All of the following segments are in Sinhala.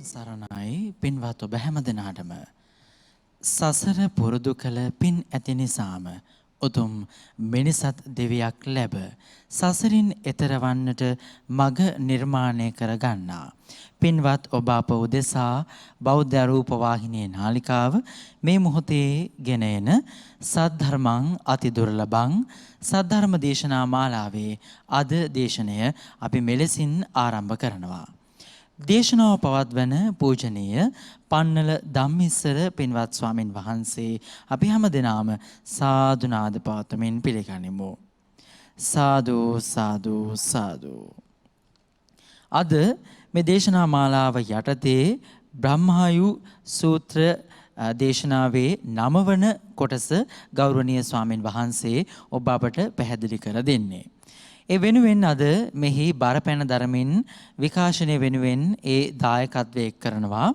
සරණයි පින්වත් ඔබ හැම දෙනාටම සසර පුරුදු කළ පින් ඇති නිසාම උතුම් මිනිසත් දෙවියක් ලැබ සසරින් එතර වන්නට මඟ නිර්මාණය කර ගන්නා පින්වත් ඔබ අප උදෙසා බෞද්ධ රූප වාහිනියේ නාලිකාව මේ මොහොතේ ගෙන එන සද්ධර්මං අති දුර්ලභං සද්ධර්ම දේශනා මාලාවේ අද දේශනය අපි මෙලෙසින් ආරම්භ කරනවා. දේශනාව පවත්වන පූජනීය පන්නල ධම්මිස්සර පින්වත් ස්වාමින් වහන්සේ අපි හැම දෙනාම සාදු නාද පවත්වමින් පිළිගනිමු. සාදු සාදු සාදු. අද මේ දේශනා මාලාව යටතේ බ්‍රහ්මායු සූත්‍ර දේශනාවේ 9 වන කොටස ගෞරවනීය ස්වාමින් වහන්සේ ඔබ අපට පැහැදිලි කර දෙන්නේ. ඒ වෙනුවෙන් අද මෙහි බරපැන දරමින් විකාශනය වෙනුවෙන් ඒ දායකත්වයේ කරනවා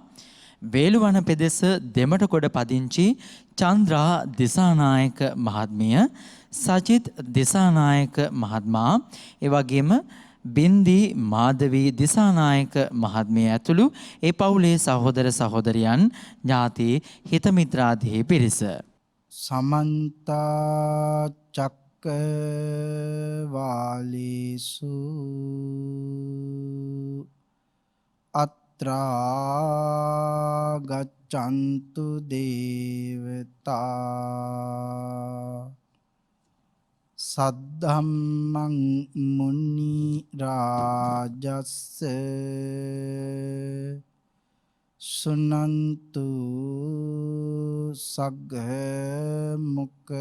වේළුවන පෙදෙස දෙමටකොඩ පදිංචි චන්ද්‍රා දිසානායක මහත්මිය, සජිත් දිසානායක මහත්මයා, ඒ වගේම බින්දි මාධවී දිසානායක මහත්මිය ඇතුළු ඒ පවුලේ සහෝදර සහෝදරියන් ඥාති හිත මිත්‍රාදී පිරිස. සමන්ත චක්කවාලේසු අත්‍රා ගච්ඡන්තු දේවතා සද්ධම්මං මුනි රාජස්ස සුනන්තු සග්ග මොක්ඛදං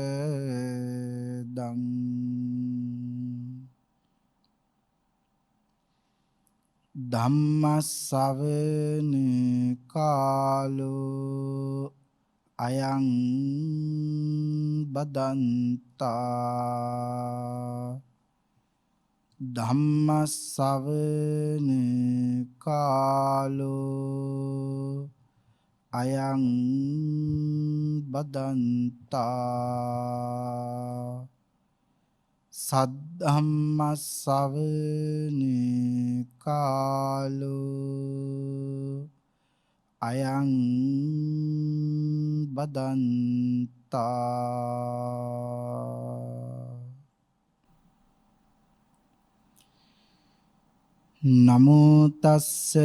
ධම්මස්සවන කාලෝ අයං බදන්තා ධම්මස්සවන කාලෝ අයං බදන්තා සද්ධම්මස්සවන කාලෝ අයං බදන්තා නමෝ තස්ස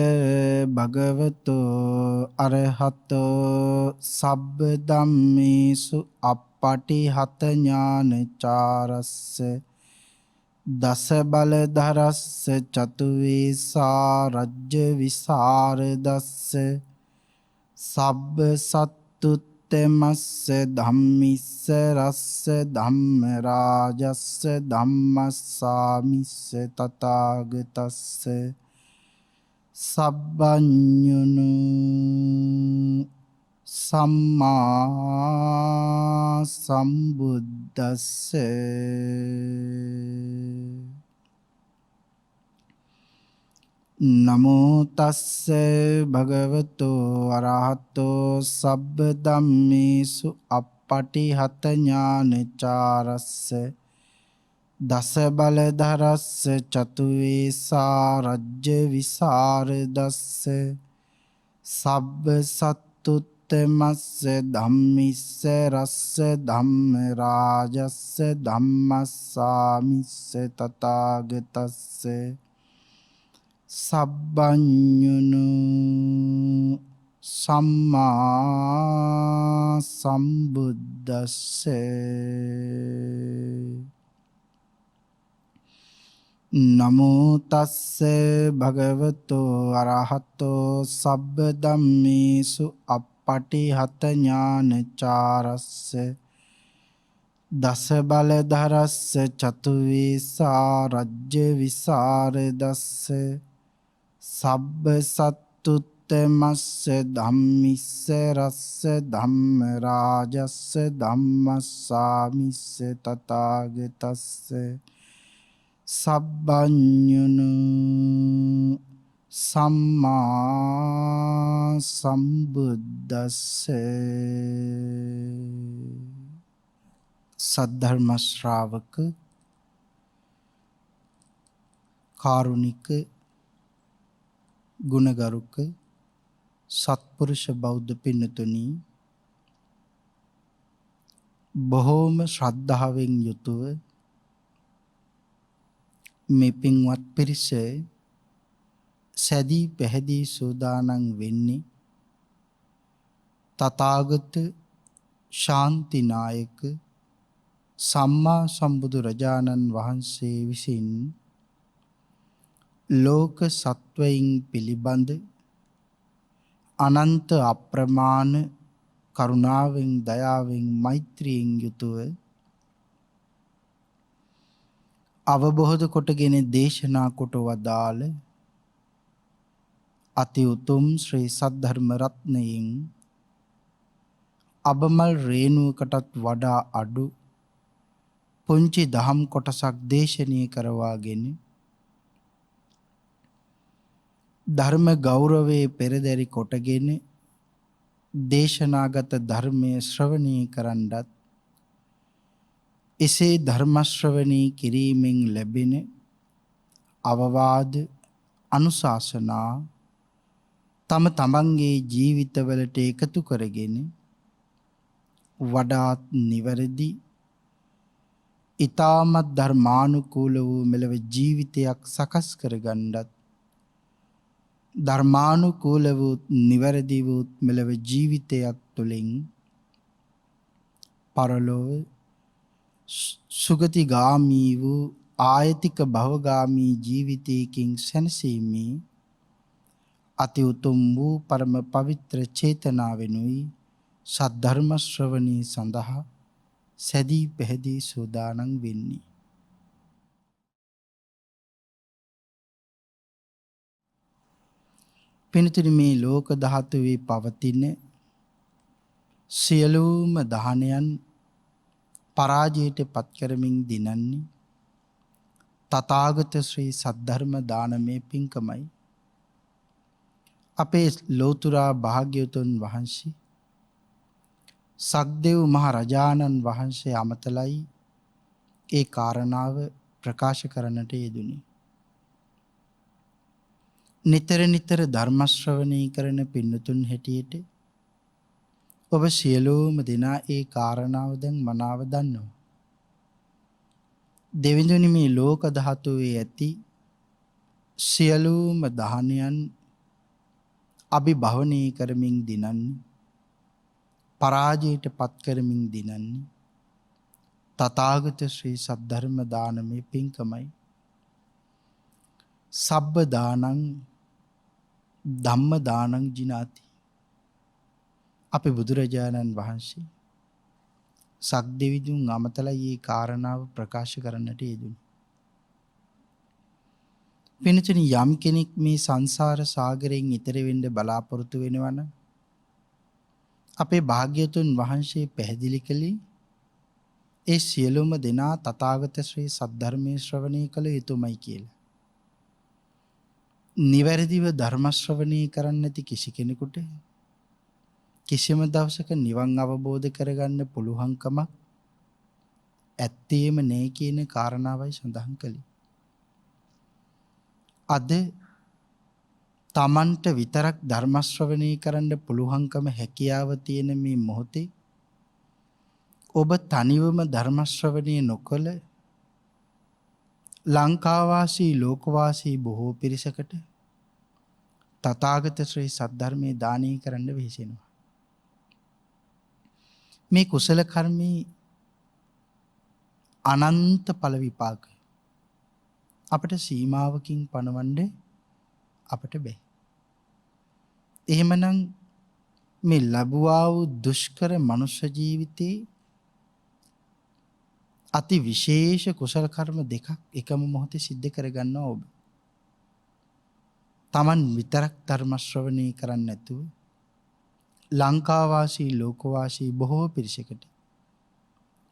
භගවතෝ අරහතෝ සබ්බ ධම්මේසු අප්පටිහත ඥානචාරස්ස දස බලධරස්ස චතු වේසා රජ්‍ය විසරදස්ස සබ්බ සත්තුත්තමස්ස ධම්මිස්ස රස්ස ධම්ම රාජස්ස ධම්මස්සාමිස්ස තථාගතස්ස සබ්බඤුනු සම්මා සම්බුද්දස්ස නමෝ තස්ස භගවතෝ අරහතෝ සබ්බ ධම්මේසු අප්පටිහත ඥානචාරස්ස දස බලධරස්ස චතු වේසා රජ්‍ය විසරදස්ස සබ්බ සත්තුත්තමස්ස ධම්මිස්ස රස්ස ධම්ම රාජස්ස ධම්මස්සාමිස්ස තථාගතස්ස සබ්බඤුනු සම්මා සම්බුද්දස්ස නමෝ තස්ස භගවතෝ අරහතෝ සබ්බ ධම්මේසු අප්පටිහත ඥානචාරස්ස දස බලධරස්ස චතු වේසා රජ්‍ය විසරදස්ස සබ්බ සත්තුත්තමස්ස ධම්මිස්ස රස්ස ධම්ම රාජස්ස ධම්මස්සාමිස්ස තථාගතස්ස සබ්බඤුනු සම්මා සම්බුද්දස්ස සද්ධර්ම ශ්‍රාවක කාරුණික ගුණගරුක සත්පුරුෂ බෞද්ධ පින්නතුනි, බොහෝම ශ්‍රද්ධාවෙන් යුතුව මේ පින්වත් පිරිස සැදී පැහැදී සූදානම් වෙන්නේ තථාගත ශාන්තිනායක සම්මා සම්බුදු රජාණන් වහන්සේ විසින් ලෝක සත්වයින් පිළිබඳ අනන්ත අප්‍රමාණ කරුණාවෙන් දයාවෙන් මෛත්‍රියෙන් යුතුව අවබෝධ කොටගෙන දේශනා කොට වදාළ අති උතුම් ශ්‍රී සද්ධර්ම රත්නයෙන් අබමල් රේණුවකටත් වඩා අඩු පුංචි දහම් කොටසක් දේශනීය කරවාගෙන ධර්ම ගෞරවයේ පෙරදරි කොටගෙන දේශනාගත ධර්මයේ ශ්‍රවණී කරන්නත් එසේ ධර්ම ශ්‍රවණී කිරීමෙන් ලැබෙන අවවාද අනුශාසනා තම තමන්ගේ ජීවිතවලට එකතු කරගෙන වඩාත් නිවැරදි ඊ타මත් ධර්මානුකූල වූ මෙලව ජීවිතයක් සකස් කරගන්නත් ධර්මානුකූල වූ නිවැරදි වූ මෙලව ජීවිතයක් තුළින් පරලොව සුගතිගාමී වූ ආයතික භවගාමී ජීවිතයකින් සැනසීමේ අති උතුම් වූ පරම පවිත්‍ර චේතනාවෙනුයි සද්ධර්ම ශ්‍රවණී සඳහා සැදී පැහැදී සූදානම් වෙන්නේ. පින්තුනි, මේ ලෝක ධාතුවේ පවතින සියලුම දහනයන් පරාජයට පත් කරමින් දිනන්නේ තථාගත ශ්‍රී සද්ධර්ම දානමය පින්කමයි. අපේ ලෝතුරා භාග්‍යවතුන් වහන්සේ සක්දෙව් මහ රජාණන් වහන්සේ අමතලයි ඒ කාරණාව ප්‍රකාශ කරන්නට යෙදුණි. නිතර නිතර ධර්ම ශ්‍රවණී කරන පින්නතුන් හැටියට ඔබ සියලුම දෙනා ඒ කාරණාව දැන් මනාව දන්නවා. දෙවිඳුනි, මේ ලෝක ධාතුවේ ඇති සියලුම දහනයන් අභිභවනී කරමින් දිනන්නේ පරාජයට පත් කරමින් දිනන්නේ තථාගත ශ්‍රී සද්ධර්ම දානමේ පින්කමයි. සබ්බ දානං ධම්ම දානං ජිනාති. අපේ බුදුරජාණන් වහන්සේ සක්දෙවිඳුන් අමතලා මේ කාරණාව ප්‍රකාශ කරන්නට යෙදුණි. පින්තුනි, යම් කෙනෙක් මේ සංසාර සාගරයෙන් ඈතර වෙන්න බලාපොරොත්තු වෙනවා නම් අපේ භාග්‍යවතුන් වහන්සේ පැහැදිලි කළේ ඒ සියලුම දෙනා තථාගත ශ්‍රී සද්ධර්මයේ ශ්‍රවණය කළ යුතුමයි කියලා. නිවැරදිව ධර්ම ශ්‍රවණය කරන්නේ නැති කිසි කෙනෙකුට කිසිම දවසක නිවන් අවබෝධ කරගන්න පුළුවන්කමක් ඇත්තේම නැහැ කියන කාරණාවයි සඳහන් කළේ. අද තමන්ට විතරක් ධර්ම ශ්‍රවණය කරන්න පුළුවන්කම හැකියාව තියෙන මේ මොහොතේ ඔබ තනිවම ධර්ම ශ්‍රවණය නොකළ ලංකාවාසී ලෝකවාසී බොහෝ පිරිසකට තථාගත ශ්‍රී සද්ධර්මයේ දානය කරන්න වෙහෙසෙනවා. මේ කුසල කර්මී අනන්ත ඵල විපාක අපට සීමාවකින් පණවන්න අපට බෑ. එහෙමනම් මේ ලැබුවා වූ දුෂ්කර මනුෂ්‍ය ජීවිතේ අති විශේෂ කුසල කර්ම දෙකක් එකම මොහොතේ සිද්ධ කරගන්නවා ඔබ. Taman විතරක් ධර්ම ශ්‍රවණය කරන්නේ නැතුව ලංකාවාසී ලෝකවාසී බොහෝ පිරිසකට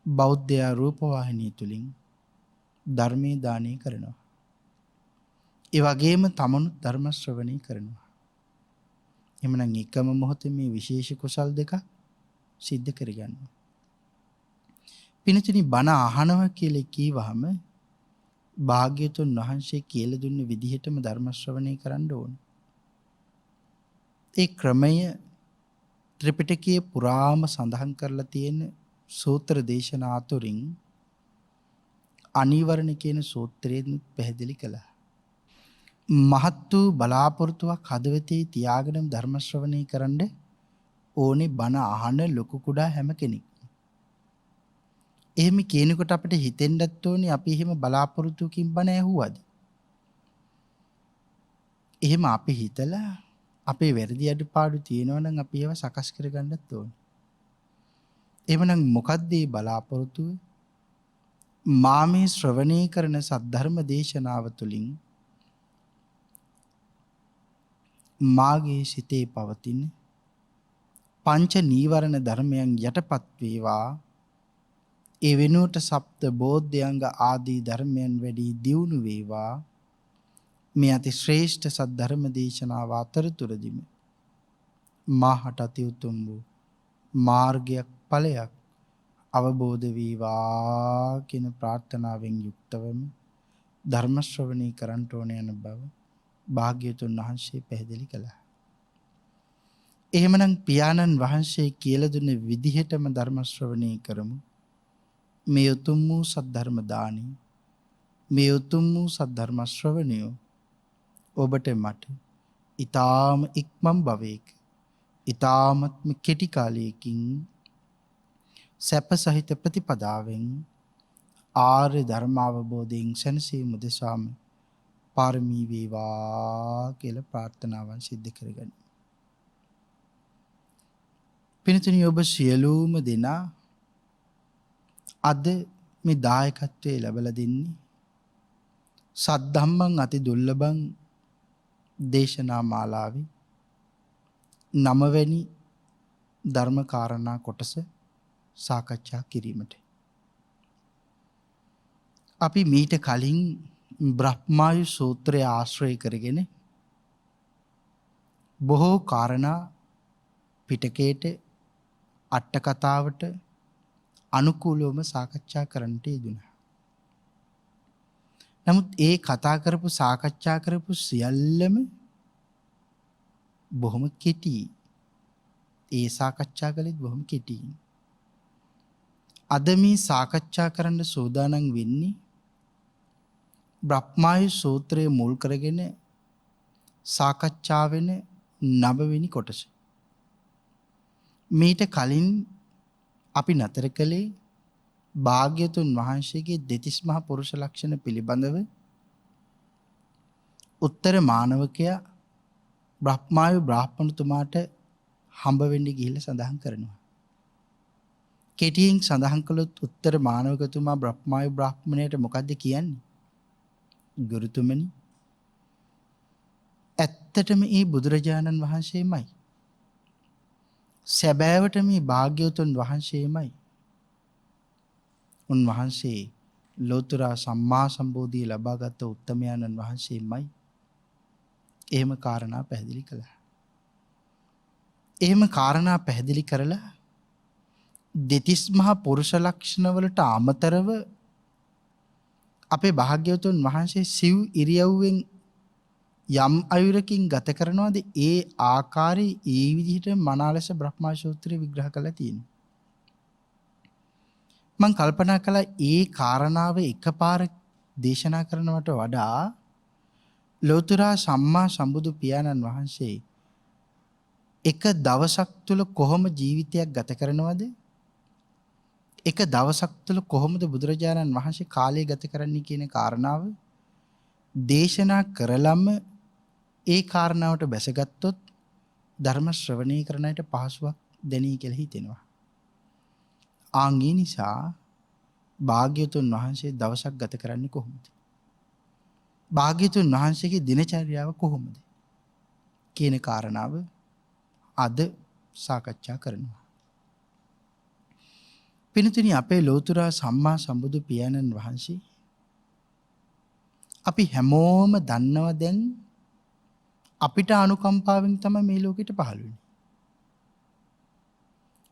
බෞද්ධ රූපවාහිනිය තුලින් ධර්මයේ දානය කරනවා. ඒ වගේම තමනුත් ධර්ම ශ්‍රවණය කරනවා. එhmenan එකම මොහොතේ මේ විශේෂ කුසල් දෙක සිද්ධ කරගන්නවා. පින්තුනි, බණ අහනවා කියලා කීවහම භාග්‍යතුන් වහන්සේ කියලා දුන්න විදිහටම ධර්ම ශ්‍රවණය කරන්න ඕන. ඒ ක්‍රමය ත්‍රිපිටකයේ පුරාම සඳහන් කරලා තියෙන සූත්‍ර දේශනා අතුරින් අනිවරණ කියන සූත්‍රයෙන් පැහැදිලි කළා. මහත් වූ බලාපොරොත්තුවක් හදවතේ තියාගෙන ධර්ම ශ්‍රවණය කරන්න ඕනේ බණ අහන ලොකු කුඩා හැම කෙනෙක්. එහෙම කියනකොට අපිට හිතෙන්නත් ඕනේ අපි එහෙම බලාපොරොත්තුකින් බණ ඇහුවද? එහෙම අපි හිතලා අපේ වැරදි අඩුපාඩු තියෙනවා නම් අපි ඒවා සකස් කරගන්නත් ඕනේ. එහෙමනම් මොකද්ද මේ බලාපොරොත්තුව? මා මේ ශ්‍රවණය කරන සද්ධර්ම දේශනාව තුළින් මාගේ සිතේ පවතින පංච නීවරණ ධර්මයන් යටපත් වේවා. ඒ වෙනුවට සප්ත බෝධ්‍යංග ආදී ධර්මයන් වැඩි දියුණු වේවා. මේ අති ශ්‍රේෂ්ඨ සද්ධර්ම දේශනාව අතරතුරදීම මාහට අති උතුම් වූ මාර්ගයක් ඵලයක් අවබෝධ වේවා කියන ප්‍රාර්ථනාවෙන් යුක්තවම ධර්ම ශ්‍රවණී කරන්ට ඕන යන බව භාග්‍යවතුන් වහන්සේ පැහැදිලි කළා. එහෙමනම් පියාණන් වහන්සේ කියලා දුන්න විදිහටම ධර්ම ශ්‍රවණී කරමු. මේ උතුම් වූ සද්ධර්ම දානි, මේ උතුම් වූ සද්ධර්ම ශ්‍රවණිය ඔබට මට ඊ타ම ඉක්මන් භවයක ඊ타මත්ම කෙටි කාලයකින් සැප සහිත ප්‍රතිපදාවෙන් ආර්ය ධර්ම අවබෝධයෙන් සැනසීම උදෙසාම පාරමී වේවා කියලා ප්‍රාර්ථනාවන් සිද්ධ කරගන්න. පින්තුනි ඔබ සියලුම දෙනා අද මේ දායකත්වයේ ලැබලා දෙන්නේ සද්ධම්මං අති දුර්ලභං දේශනා මාලාවේ 9 වෙනි ධර්ම කාරණා කොටස සාකච්ඡා කිරීමට. අපි මීට කලින් බ්‍රහ්මායු සූත්‍රය ආශ්‍රය කරගෙන බොහෝ කාරණා පිටකයට අට කතාවට අනුකූලවම සාකච්ඡා කරන්නට යෙදුණා. නමුත් ඒ කතා කරපු සාකච්ඡා කරපු සියල්ලම බොහොම කෙටි. ඒ සාකච්ඡා කළෙත් බොහොම කෙටි. අද මේ සාකච්ඡා කරන්න සූදානම් වෙන්නේ බ්‍රහ්මායු සූත්‍රය මුල් කරගෙන සාකච්ඡා වෙන 9 වෙනි කොටස. මීට කලින් අපි නතර කළේ භාග්‍යතුන් වහන්සේගේ දෙතිස් මහ පුරුෂ ලක්ෂණ පිළිබඳව උත්තර මානවකයා බ්‍රහ්මායු බ්‍රාහ්මණතුමාට හම්බ වෙන්න ගිහිල්ලා සඳහන් කරනවා. කෙටියෙන් සඳහන් කළොත් උත්තර මානවකතුමා බ්‍රහ්මායු බ්‍රාහ්මණයට මොකද්ද කියන්නේ? ගුරුතුමනි, ඇත්තටම මේ බුදුරජාණන් වහන්සේමයි. සැබෑවට මේ භාග්‍යවතුන් වහන්සේමයි. උන්වහන්සේ ලෝතර සම්මා සම්බෝධිය ලබාගත් උත්තමයන්න් වහන්සේමයි. එහෙම කාරණා පැහැදිලි කළා. එහෙම කාරණා පැහැදිලි කරලා දෙතිස් මහා පුරුෂ ලක්ෂණ වලට අමතරව අපේ භාග්‍යවතුන් වහන්සේ සිව් ඉරියව්වෙන් යම් අයුරකින් ගත කරනවාද ඒ ආකාරයේ ඒ විදිහට මනාලස බ්‍රහ්මා සූත්‍රය විග්‍රහ කරලා තියෙනවා. මම කල්පනා කළා ඒ කාරණාව එකපාර දේශනා කරනවට වඩා ලෝතර සම්මා සම්බුදු පියාණන් වහන්සේ එක දවසක් තුල කොහොම ජීවිතයක් ගත කරනවද? එක දවසක් තුල කොහොමද බුදුරජාණන් වහන්සේ කාලය ගත කරන්නේ කියන කාරණාව දේශනා කරලම ඒ කාරණාවට බැසගත්තොත් ධර්ම ශ්‍රවණය කරන අයට පහසුවක් දැනී කියලා හිතෙනවා. ආන්ගේ නිසා භාග්‍යවතුන් වහන්සේ දවසක් ගත කරන්නේ කොහොමද? භාග්‍යවතුන් වහන්සේගේ දිනචර්යාව කොහොමද කියන කාරණාව අද සාකච්ඡා කරනවා. පින්තුනි, අපේ ලෝතර සම්මා සම්බුදු පියාණන් වහන්සේ අපි හැමෝම දන්නවා දැන් අපිට අනුකම්පාවෙන් තමයි මේ ලෝකෙට පහළ වෙන්නේ.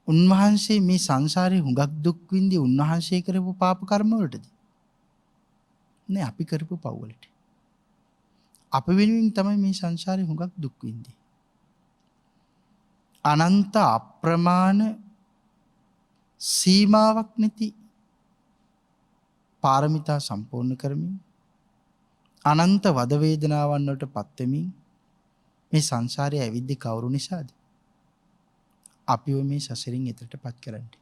උන්වහන්සේ මේ සංසාරේ හුඟක් දුක් විඳි උන්වහන්සේ කරපු පාප කර්ම වලටද? නෑ, අපි කරපු පව් වලට. අප වෙනුවෙන් තමයි මේ සංසාරේ හුඟක් දුක් විඳි. අනන්ත අප්‍රමාණ සීමාවක් නැති පාරමිතා සම්පූර්ණ කරමින් අනන්ත වද වේදනාවන් වලට පත් වෙමින් මේ සංසාරයේ ඇවිද්දි කවුරු නිසාද? අපිව මේ සසරින් එතරටපත් කරන්නේ.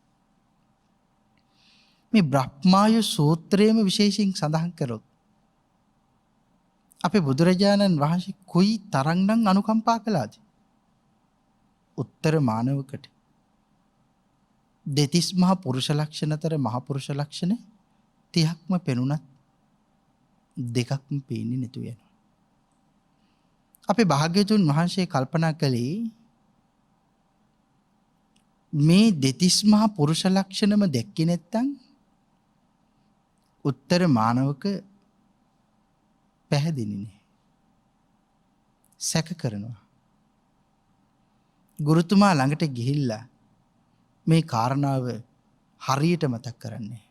මේ බ්‍රහ්මායු සූත්‍රයේම විශේෂයෙන් සඳහන් කරොත් අපේ බුදුරජාණන් වහන්සේ කොයි තරම්නම් අනුකම්පා කළාද? උත්තර මානවකට දෙතිස් මහ පුරුෂ ලක්ෂණතර මහ පුරුෂ ලක්ෂණ 30ක්ම පෙනුනත් දෙකක්ම පේන්නේ නැතු වෙනවා. අපේ භාග්‍යතුන් වහන්සේ කල්පනා කළේ මේ දෙතිස් මහ පුරුෂ ලක්ෂණම දැක්කේ නැත්තම් උත්තර මානවක පැහැදිලි නෑ. සැක කරනවා. ගුරුතුමා ළඟට ගිහිල්ලා මේ කාරණාව හරියට මතක් කරන්නේ.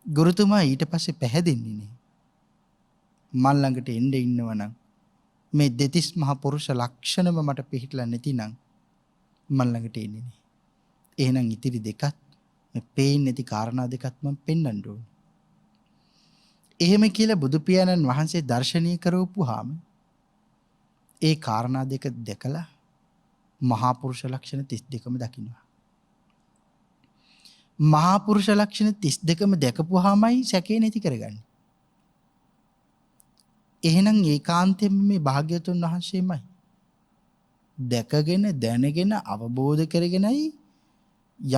ගුරුතුමා ඊට පස්සේ පැහැදින්නේ නෑ. මල් ළඟට එන්න ඉන්නවනම් මේ දෙතිස් මහ පුරුෂ ලක්ෂණම මට පිළිහිట్లా නැතිනම් මල් ළඟට එන්නේ නෑ. එහෙනම් ඉතිරි දෙකත් මේ පේන්නේ නැති කාරණා දෙකත් මම පෙන්වන්න ඕනේ. එහෙම කියලා බුදු පියාණන් වහන්සේ දර්ශනීය කරවපුවාම ඒ කාරණා දෙක දැකලා මහා පුරුෂ ලක්ෂණ 32ම දකින්නවා. මහා පුරුෂ ලක්ෂණ 32ම දැකපුවාමයි සැකේ නැති කරගන්නේ. එහෙනම් ඒකාන්තයෙන්ම මේ භාග්‍යවතුන් වහන්සේමයි දැකගෙන දැනගෙන අවබෝධ කරගෙනයි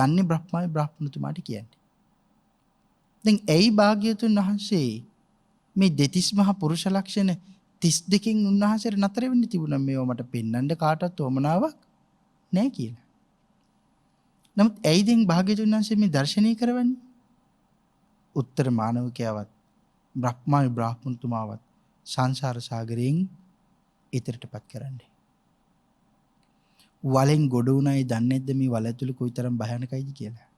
යන්නේ බ්‍රහ්මයි බ්‍රාහ්මණතුමාට කියන්නේ. දැන් ඇයි භාග්‍යවතුන් වහන්සේ මේ දෙතිස් මහ පුරුෂ ලක්ෂණ 32කින් උන්වහන්සේට නතර වෙන්න තිබුණා මේවා මට පෙන්වන්න කාටවත් උවමනාවක් නැහැ කියලා. නමුත් ඇයි දැන් භාග්‍යවතුන් වහන්සේ මේ දර්ශනීය කරවන්නේ? උත්තර මානවකයාවත් බ්‍රහ්මයි බ්‍රාහ්මණතුමාවත් සංසාර සාගරයෙන් ඊතරටපත් කරන්නේ. වලෙන් ගොඩ උනායි දන්නේ නැද්ද මේ වල ඇතුළේ කොයිතරම් භයානකයිද කියලා?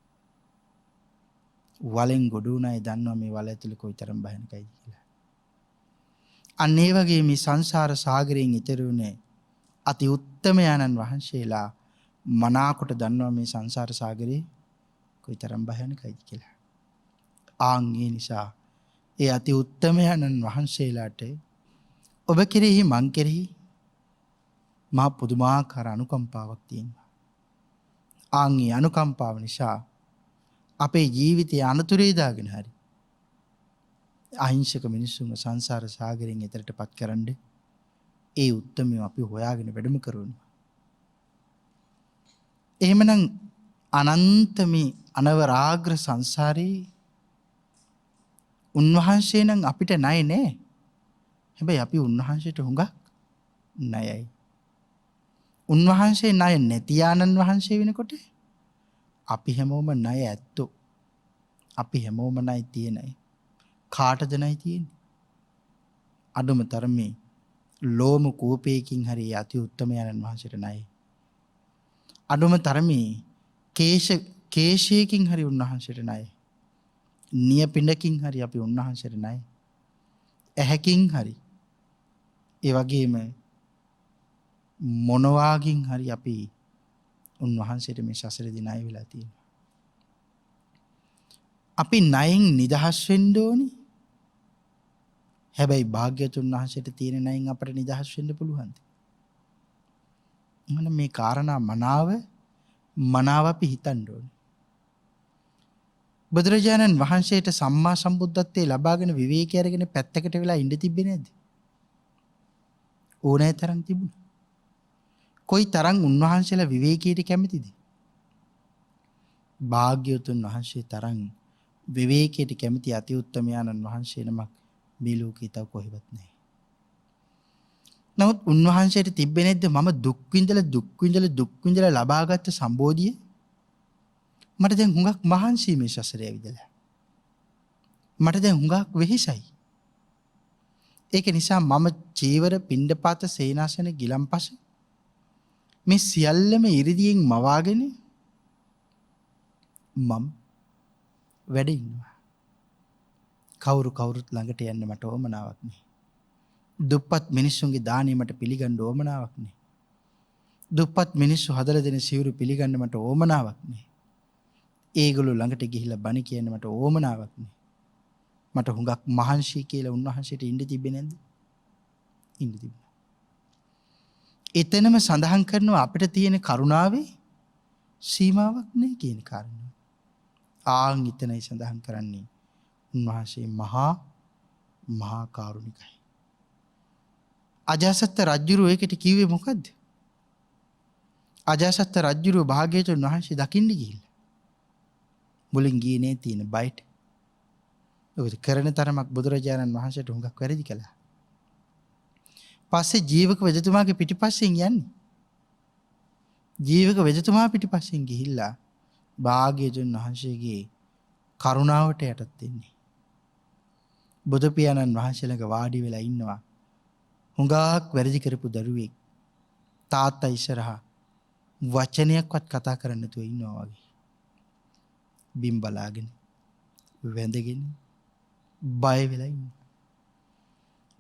වලෙන් ගොඩ උනායි දන්නවා මේ වල ඇතුළේ කොයිතරම් භයානකයිද කියලා. අන්න ඒ වගේ මේ සංසාර සාගරයෙන් ඊතර උනේ අති උත්තමයන්න් වහන්සේලා මනාකොට දන්නවා මේ සංසාර සාගරේ කොයිතරම් භයානකයිද කියලා. ආන් ඒ නිසා ඒ අති උත්තමයන්න් වහන්සේලාට ඔබ කෙරෙහි මං කෙරෙහි මහා පුදුමාකාර අනුකම්පාවක් තියෙනවා. ආන් ඒ අනුකම්පාව නිසා අපේ ජීවිතය අනතුරේ දාගෙන හරි අහිංසක මිනිස්සුන්ව සංසාර සාගරයෙන් එතරටපත් කරන්න ඒ උත්තමයෝ අපි හොයාගෙන වැඩම කරනවා. එහෙමනම් අනන්ත මේ අනවරාග්‍ර සංසාරේ උන්වහන්සේ නම් අපිට ණය නෑ. හැබැයි අපි උන්වහන්සේට හුඟක් ණයයි. උන්වහන්සේ ණය නැති ආනන් වහන්සේ වෙනකොට අපි හැමෝම ණය ඇත්තෝ. අපි හැමෝම ණය තියෙනයි. කාටද ණය තියෙන්නේ? අඩුම තරමේ ලෝම කෝපයකින් හරි අති උත්තමයන්න් වහන්සේට ණයයි. අඩුම තරමේ කේශයකින් හරි උන්වහන්සේට ණයයි. නිය පිඬකින් හරි අපි උන්වහන්සේට ණයයි. ඇහැකින් හරි ඒ වගේම මොනවාකින් හරි අපි උන්වහන්සේට මේ සසරේදී ණය වෙලා තියෙනවා. අපි ණයෙන් නිදහස් වෙන්න ඕනේ. හැබැයි භාග්‍යතුන් වහන්සේට තියෙන ණයෙන් අපිට නිදහස් වෙන්න පුළුවන්ද? එහෙනම් මේ කාරණා මනාව අපි හිතන්න ඕනේ. බුදුරජාණන් වහන්සේට සම්මා සම්බුද්ධත්වයේ ලබාගෙන විවේකී අරගෙන පැත්තකට වෙලා ඉඳ තිබ්බේ නැද්ද? ඕනෑ තරම් තිබුණා. කොයි තරම් උන්වහන්සේලා විවේකීට කැමතිද? භාග්‍යවතුන් වහන්සේ තරම් විවේකීට කැමති අති උත්තමයන්න් වහන්සේ නමක් මේ ලෝකේ තව කොහෙවත් නැහැ. නමුත් උන්වහන්සේට තිබ්බේ නැද්ද මම දුක් විඳලා ලබාගත් සම්බෝධිය? මට දැන් හුඟක් මහන්සි මේ සසරේ ඇවිදලා. මට දැන් හුඟක් වෙහිසයි. ඒක නිසා මම චීවර පිණ්ඩපාත සේනාසන ගිලම්පස මේ සියල්ලම ඉරිදියෙන් මවාගෙන මම වැඩ ඉන්නවා. කවුරුත් ළඟට යන්න මට ඕමනාවක් නෑ. දුප්පත් මිනිස්සුන්ගේ දාණය මට පිළිගන්න ඕමනාවක් නෑ. දුප්පත් මිනිස්සු හදලා දෙන සිවුරු පිළිගන්න මට ඕමනාවක් නෑ. ඒගොල්ලෝ ළඟට ගිහිල්ලා බණ කියන්න මට ඕමනාවක් නෑ. මට හුඟක් මහන්සි කියලා උන්වහන්සේට ඉන්න තිබෙන්නේ නැද්ද? ඉන්න තිබුණා. එතනම සඳහන් කරනවා අපිට තියෙන කරුණාවේ සීමාවක් නෑ කියන කාරණාව. ආන් එතනයි සඳහන් කරන්නේ උන්වහන්සේ මහා කාරුණිකයි. අජාසත් රජුරෝ ඒකට කිව්වේ මොකද්ද? අජාසත් රජුරෝ භාග්‍යවතුන් වහන්සේ දකින්න ගිහිල්ලා මුලින් ගියේ නේ තියෙන බයිට්. ඔය කරන තරමක් බුදුරජාණන් වහන්සේට හුඟක් වැරදි කළා. පස්සේ ජීවක වෙදතුමාගේ පිටිපස්සෙන් යන්නේ. ජීවක වෙදතුමා පිටිපස්සෙන් ගිහිල්ලා භාග්‍යවතුන් වහන්සේගේ කරුණාවට යටත් වෙන්නේ. බුදු පියාණන් වහන්සේ ළඟ වාඩි වෙලා ඉන්නවා. හුඟක් වැරදි කරපු දරුවෙක් තාත්තා ඉස්සරහා වචනයක්වත් කතා කරන්න නැතුව ඉන්නවා වගේ. බිම් බලාගෙන වැඳගෙන බය වෙලා ඉන්නවා.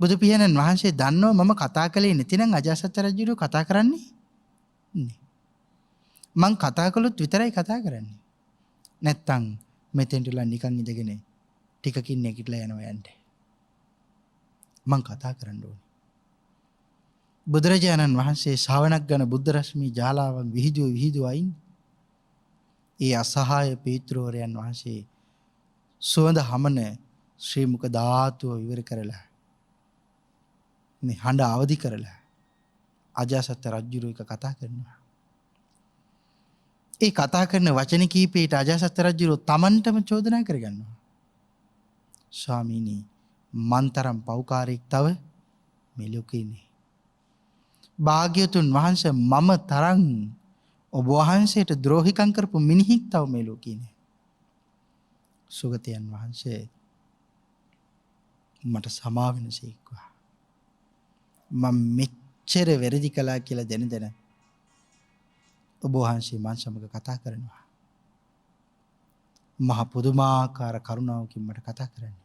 බුදු පියාණන් වහන්සේ දන්නවා මම කතා කළේ නැතිනම් අජාසත් රජුට කතා කරන්නේ නේ. මං කතා කළොත් විතරයි කතා කරන්නේ. නැත්තම් මෙතෙන්ටලා නිකන් ඉඳගෙන ටිකකින් නැගිටලා යනවා යන්න. මං කතා කරන්න ඕනේ. බුදුරජාණන් වහන්සේ ශ්‍රාවණක් ගන බුද්ධ රශ්මී ජාලාවන් විහිදුවයින් ඒ අසහාය පීත්‍රවරයන් වහන්සේ සුවඳ හමන ශ්‍රී මුඛ ධාතුව විවර කරලා මේ හඬ අවදි කරලා අජාසත් රජුරෝ එක කතා කරනවා. ඒ කතා කරන වචන කීපයට අජාසත් රජුරෝ Tamanටම චෝදනා කරගන්නවා. ස්වාමීනි මන්තරම් පෞකාරයෙක් තව මේ ලෝකේ ඉන්නේ. භාග්‍යවතුන් වහන්සේ මම තරම් ඔබ වහන්සේට ද්‍රෝහිකම් කරපු මිනිහෙක් තව මේ ලෝකේ ඉන්නේ. සුගතයන් වහන්සේ මට සමා වෙනසේක්වා. මම මෙච්චර වැරදි කළා කියලා දැන ඔබ වහන්සේ මන් සමග කතා කරනවා. මහ පුදුමාකාර කරුණාවකින් මට කතා කරන්නේ.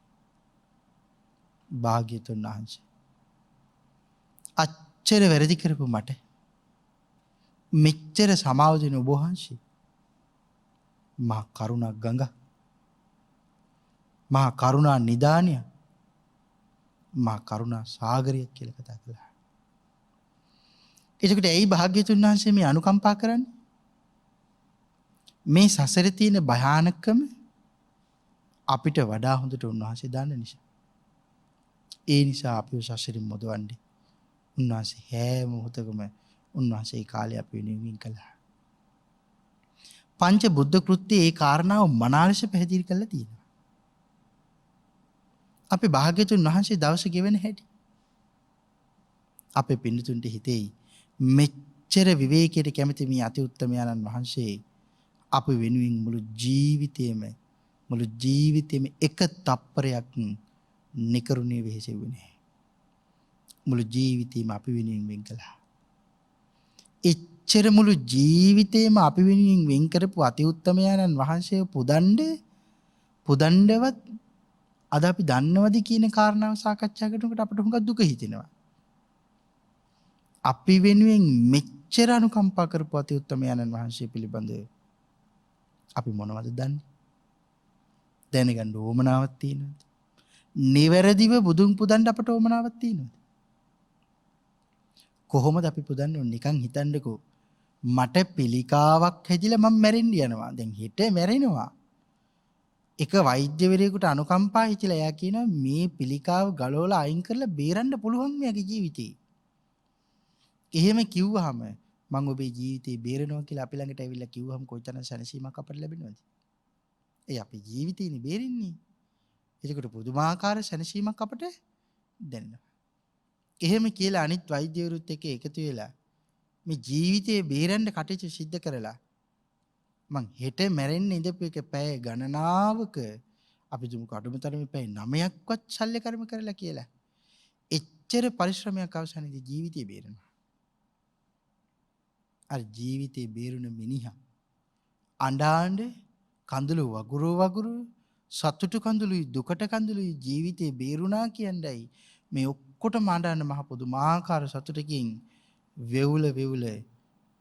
භාග්‍යවතුන් වහන්සේ අච්චර වැරදි කරපු මට මෙච්චර සමාව දෙන ඔබ වහන්සේ මහා කරුණා ගඟ, මහා කරුණා නිදානිය, මහා කරුණා සාගරය කියලා කතා කළා. එතකොට ඇයි භාග්‍යවතුන් වහන්සේ මේ අනුකම්පා කරන්නේ? මේ සසරේ තියෙන භයානකම අපිට වඩා හොඳට උන්වහන්සේ දන්න නිසා. ඒ නිසා අපිව සසරින් මුදවන්නේ උන්වහන්සේ හැම මොහොතකම උන්වහන්සේ කාලය අපි වෙනුවෙන් කළා. පංච බුද්ධ කෘත්‍ය ඒ කාරණාව මනාලෙස පැහැදිලි කරලා තියෙනවා. අපි භාග්‍යවතුන් වහන්සේ දවස ගෙවෙන හැටි අපේ පින්නතුන්ට හිතෙයි මෙච්චර විවේකයට කැමති මේ අති උත්තමයන්න් වහන්සේ අපි වෙනුවෙන් මුළු ජීවිතේම එක තප්පරයක් නිකරුණේ වෙහෙසෙන්නේ නැහැ. මුළු ජීවිතේම අපි වෙනුවෙන් වෙන් කළා. එච්චර මුළු ජීවිතේම අපි වෙනුවෙන් වෙන් කරපු අති උත්තමයන්න් වහන්සේ පුදණ්ඩවත් අද අපි දන්නවද කියන කාරණාව සාකච්ඡා කරනකොට අපිට හුඟක් දුක හිතෙනවා. අපි වෙනුවෙන් මෙච්චර අනුකම්පා කරපු අති උත්තමයන්න් වහන්සේ පිළිබඳව අපි මොනවද දන්නේ? දැනගන්න ඕමනාවක් තියෙනවද? නිවැරදිව බුදුන් පුදන්න අපට ඕමනාවක් තියෙනවද? කොහොමද අපි පුදන්නේ? නිකන් හිතන්නකෝ මට පිළිකාවක් හැදිලා මම මැරෙන්න යනවා. දැන් හිත මැරෙනවා. එක වෛද්‍යවරයෙකුට අනුකම්පා හිතිලා එයා කියනවා මේ පිළිකාව ගලවලා අයින් කරලා බේරන්න පුළුවන් මෙයාගේ ජීවිතේ. එහෙම කිව්වහම මම ඔබේ ජීවිතේ බේරනවා කියලා අපි ළඟට ඇවිල්ලා කිව්වහම කොයිතරම් සැනසීමක් අපට ලැබෙනවද? ඒ අපේ ජීවිතේනේ බේරෙන්නේ. ඒකට පුදුමාකාර සැනසීමක් අපට දැනෙනවා. එහෙම කියලා අනිත් වෛද්‍යවරුත් එක්ක එකතු වෙලා මේ ජීවිතේ බේරන්න කටයුතු සිද්ධ කරලා මං හෙට මැරෙන්න ඉඳපු එක පැය ගණනාවක අපි දුමු කඩුමතරමේ පැය 9ක්වත් ශල්‍ය කර්ම කරලා කියලා. එච්චර පරිශ්‍රමයක් අවසානයේදී ජීවිතේ බේරෙනවා. අර ජීවිතේ බේරුණ මිනිහා අඬාඬ කඳුළු වගුරු සතුටු කඳුළුයි දුකට කඳුළුයි ජීවිතේ බේරුණා කියන්නයි මේ ඔක්කොටම අඬන මහ පුදුමාකාර සතුටකින් වෙවුල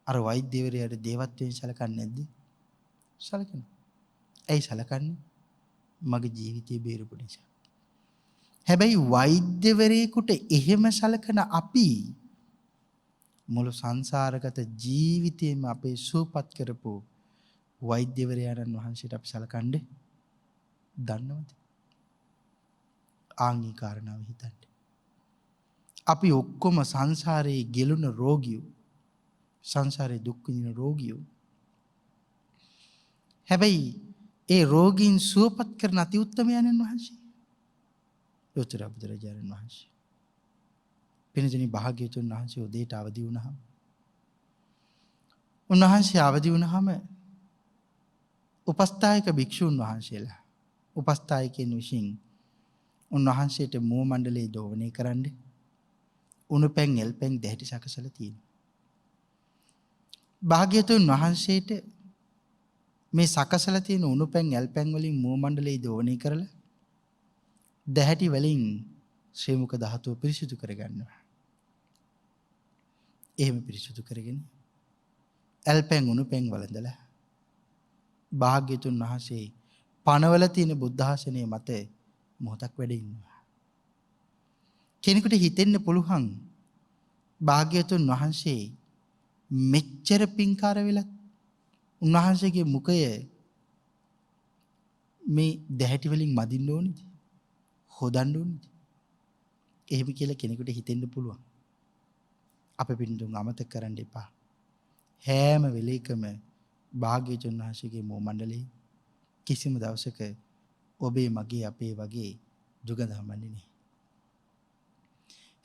අර වෛද්‍යවරයාට දේවත්වයෙන් සලකන්නේ නැද්ද? සලකනවා. ඇයි සලකන්නේ? මගේ ජීවිතය බේරපු නිසා. හැබැයි වෛද්‍යවරයෙකුට එහෙම සලකන අපි මුළු සංසාරගත ජීවිතේම අපේ සුවපත් කරපු වෛද්‍යවරයාණන් වහන්සේට අපි සලකන්නේ දන්නවද? ආන්ගේ කාරණාව හිතන්න. අපි ඔක්කොම සංසාරයේ ගෙලුන රෝගියෝ. සංසාරයේ දුක් විඳින රෝගියෝ. හැබැයි ඒ රෝගීන් සුවපත් කරන අති උත්තමයන්න් වහන්සේ ලෝතර බුදුරජාණන් වහන්සේ. පින්ජනි භාග්‍යවතුන් වහන්සේ උදේට අවදි වුණාම උන්වහන්සේ අවදි වුණාම උපස්ථායක භික්ෂුන් වහන්සේලා උපස්ථායකයන් විසින් උන්වහන්සේට මුව මණ්ඩලයේ දෝවණය කරන්න උණු පැන් එල් පැන් දැහැටි සකසලා තියෙනවා. භාග්‍යවතුන් වහන්සේට මේ සකසලා තියෙන උණු පැන් එල් පැන් වලින් මුව මණ්ඩලයේ දෝවණය කරලා දැහැටි වලින් ශ්‍රී මුඛ ධාතුව පිරිසිදු කරගන්නවා. එහෙම පිරිසිදු කරගෙන එල් පැන් උණු පැන් වළඳලා භාග්‍යවතුන් වහන්සේ පනවල තියෙන බුද්ධ ආසනයේ මත මොහොතක් වැඩ ඉන්නවා. කෙනෙකුට හිතෙන්න පුළුවන් භාග්‍යවතුන් වහන්සේ මෙච්චර පින්කාර වෙලත් උන්වහන්සේගේ මුඛය මේ දැහැටි වලින් මදින්න ඕනේද? හොදන්න ඕනේද? එහෙම කියලා කෙනෙකුට හිතෙන්න පුළුවන්. අපේ පින්දුන් අමතක කරන්න එපා. හැම වෙලේකම භාග්‍යවතුන් වහන්සේගේ මුව මණ්ඩලේ කිසිම දවසක ඔබේ මගේ අපේ වගේ දුගඳ හමන්නේ නැහැ.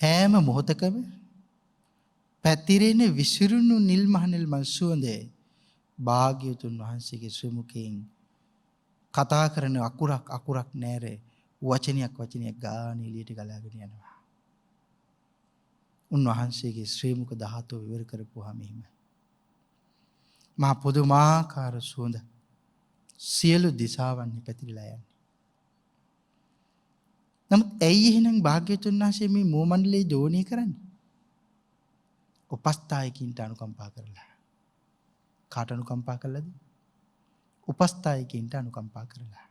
හැම මොහොතකම පැතිරෙන විසිරුණු නිල් මහනෙල් මල් සුවඳ භාග්‍යවතුන් වහන්සේගේ ශ්‍රී මුඛයෙන් කතා කරන අකුරක් නැර වචනයක් ගාන එළියට ගලාගෙන යනවා. උන්වහන්සේගේ ශ්‍රී මුඛ ධාතුව විවර කරපුවාම එහෙමයි. මහා පුදුමාකාර සුවඳ සියලු දිසාවන් පැතිරිලා යන්නේ. නමුත් ඇයි එහෙනම් භාග්‍යවතුන් වහන්සේ මේ මුව මණ්ඩලයේ දෝණය කරන්නේ? උපස්ථායකින්ට අනුකම්පා කරලා. කාට අනුකම්පා කළාද? උපස්ථායකින්ට අනුකම්පා කරලා.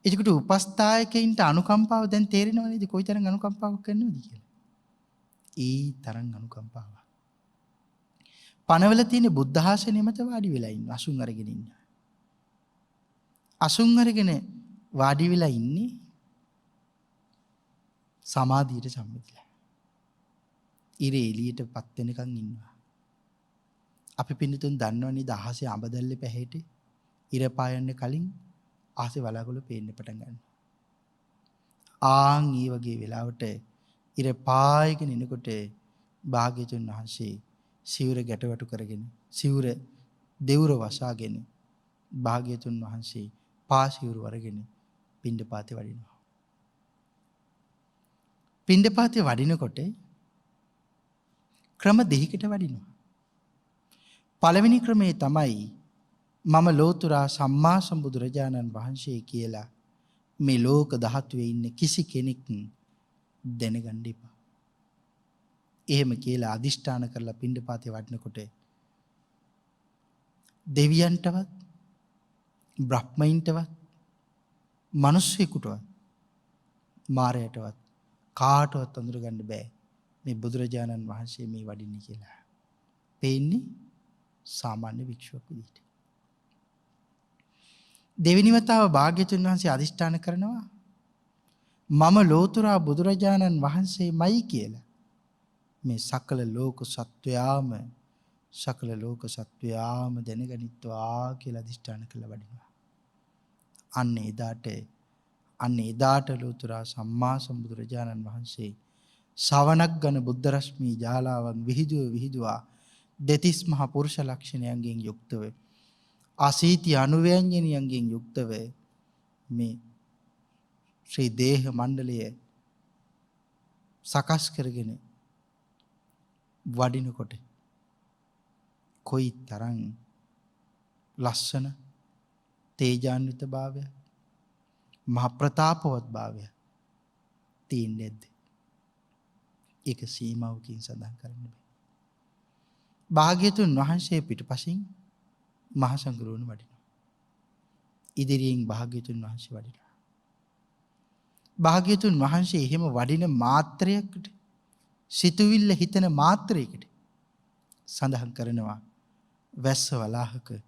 එතකොට උපස්ථායකින්ට අනුකම්පාව දැන් තේරෙනව නේද? කොයිතරම් අනුකම්පාවක් කරනවද කියලා. ඒ තරම් අනුකම්පාවක්. පනවල තියෙන බුද්ධ ආසනෙ මත වාඩි වෙලා ඉන්න අසුන් අරගෙන ඉන්න. අසුන් අරගෙන වාඩි වෙලා ඉන්නේ සමාධියට සම්බන්ධලා. ඉරේ එළියටපත් වෙනකන් ඉන්නවා. අපි පින්නතුන් දන්නවනේ දහසේ අඹදැල්ලේ පැහැයට ඉර පායන්න කලින් ආසේ වලාකුළු පේන්න පටන් ගන්නවා. ආන් ඊ වගේ වෙලාවට ඉර පායගෙන එනකොට භාග්‍යවතුන් වහන්සේ සිවුර ගැටවටු කරගෙන සිවුර දෙවුර වසාගෙන භාග්‍යවතුන් වහන්සේ පාසිවුරු වරගෙන පිණ්ඩපාතේ වඩිනවා. පිණ්ඩපාතේ වඩිනකොට ක්‍රම දෙකකට වඩිනවා. පළවෙනි ක්‍රමය තමයි මම ලෝතුරා සම්මා සම්බුදුරජාණන් වහන්සේ කියලා මේ ලෝක ධාතුවේ ඉන්න කිසි කෙනෙක් දැනගන්න එපා. එහෙම කියලා අදිෂ්ඨාන කරලා පිණ්ඩපාතේ වඩනකොට දෙවියන්ටවත් බ්‍රහ්මයින්ටවත් මිනිස්සෙකුටවත් මාරයටවත් කාටවත් අඳුරගන්න බෑ මේ බුදුරජාණන් වහන්සේ මේ වඩින්නේ කියලා. පේන්නේ සාමාන්‍ය භික්ෂුවක් විදිහට. දෙවෙනි වතාව භාග්‍යවතුන් වහන්සේ අදිෂ්ඨාන කරනවා මම ලෝතුරා බුදුරජාණන් වහන්සේමයි කියලා. මේ සකල ලෝක සත්වයාම දැනගනිත්වා කියලා අදිෂ්ඨාන කළා වඩිනවා. අන්න එදාට ලෝතුරා සම්මා සම්බුදුරජාණන් වහන්සේ ශවණක් ගන බුද්ධ රශ්මී ජාලාවන් විහිදුවා දෙතිස් මහ පුරුෂ ලක්ෂණයන්ගෙන් යුක්තව අසීති අනුව්‍යංජනයන්ගෙන් යුක්තව මේ ශ්‍රී දේහ මණ්ඩලය සකස් කරගෙන වඩිනකොට කොයි තරම් ලස්සන තේජාන්විත භාවය මහ ප්‍රතාපවත් භාවය තියෙන්නේද? ඒක සීමාවකින් සඳහන් කරන්න බෑ. භාග්‍යතුන් වහන්සේ පිටුපසින් මහ සංඝරුවන වඩිනවා. ඉදිරියෙන් භාග්‍යතුන් වහන්සේ වඩිනවා. භාග්‍යතුන් වහන්සේ එහෙම වඩින මාත්‍රයකට සිතුවිල්ල හිතන මාත්‍රයකට සඳහන් කරනවා වැස්ස වලාහක,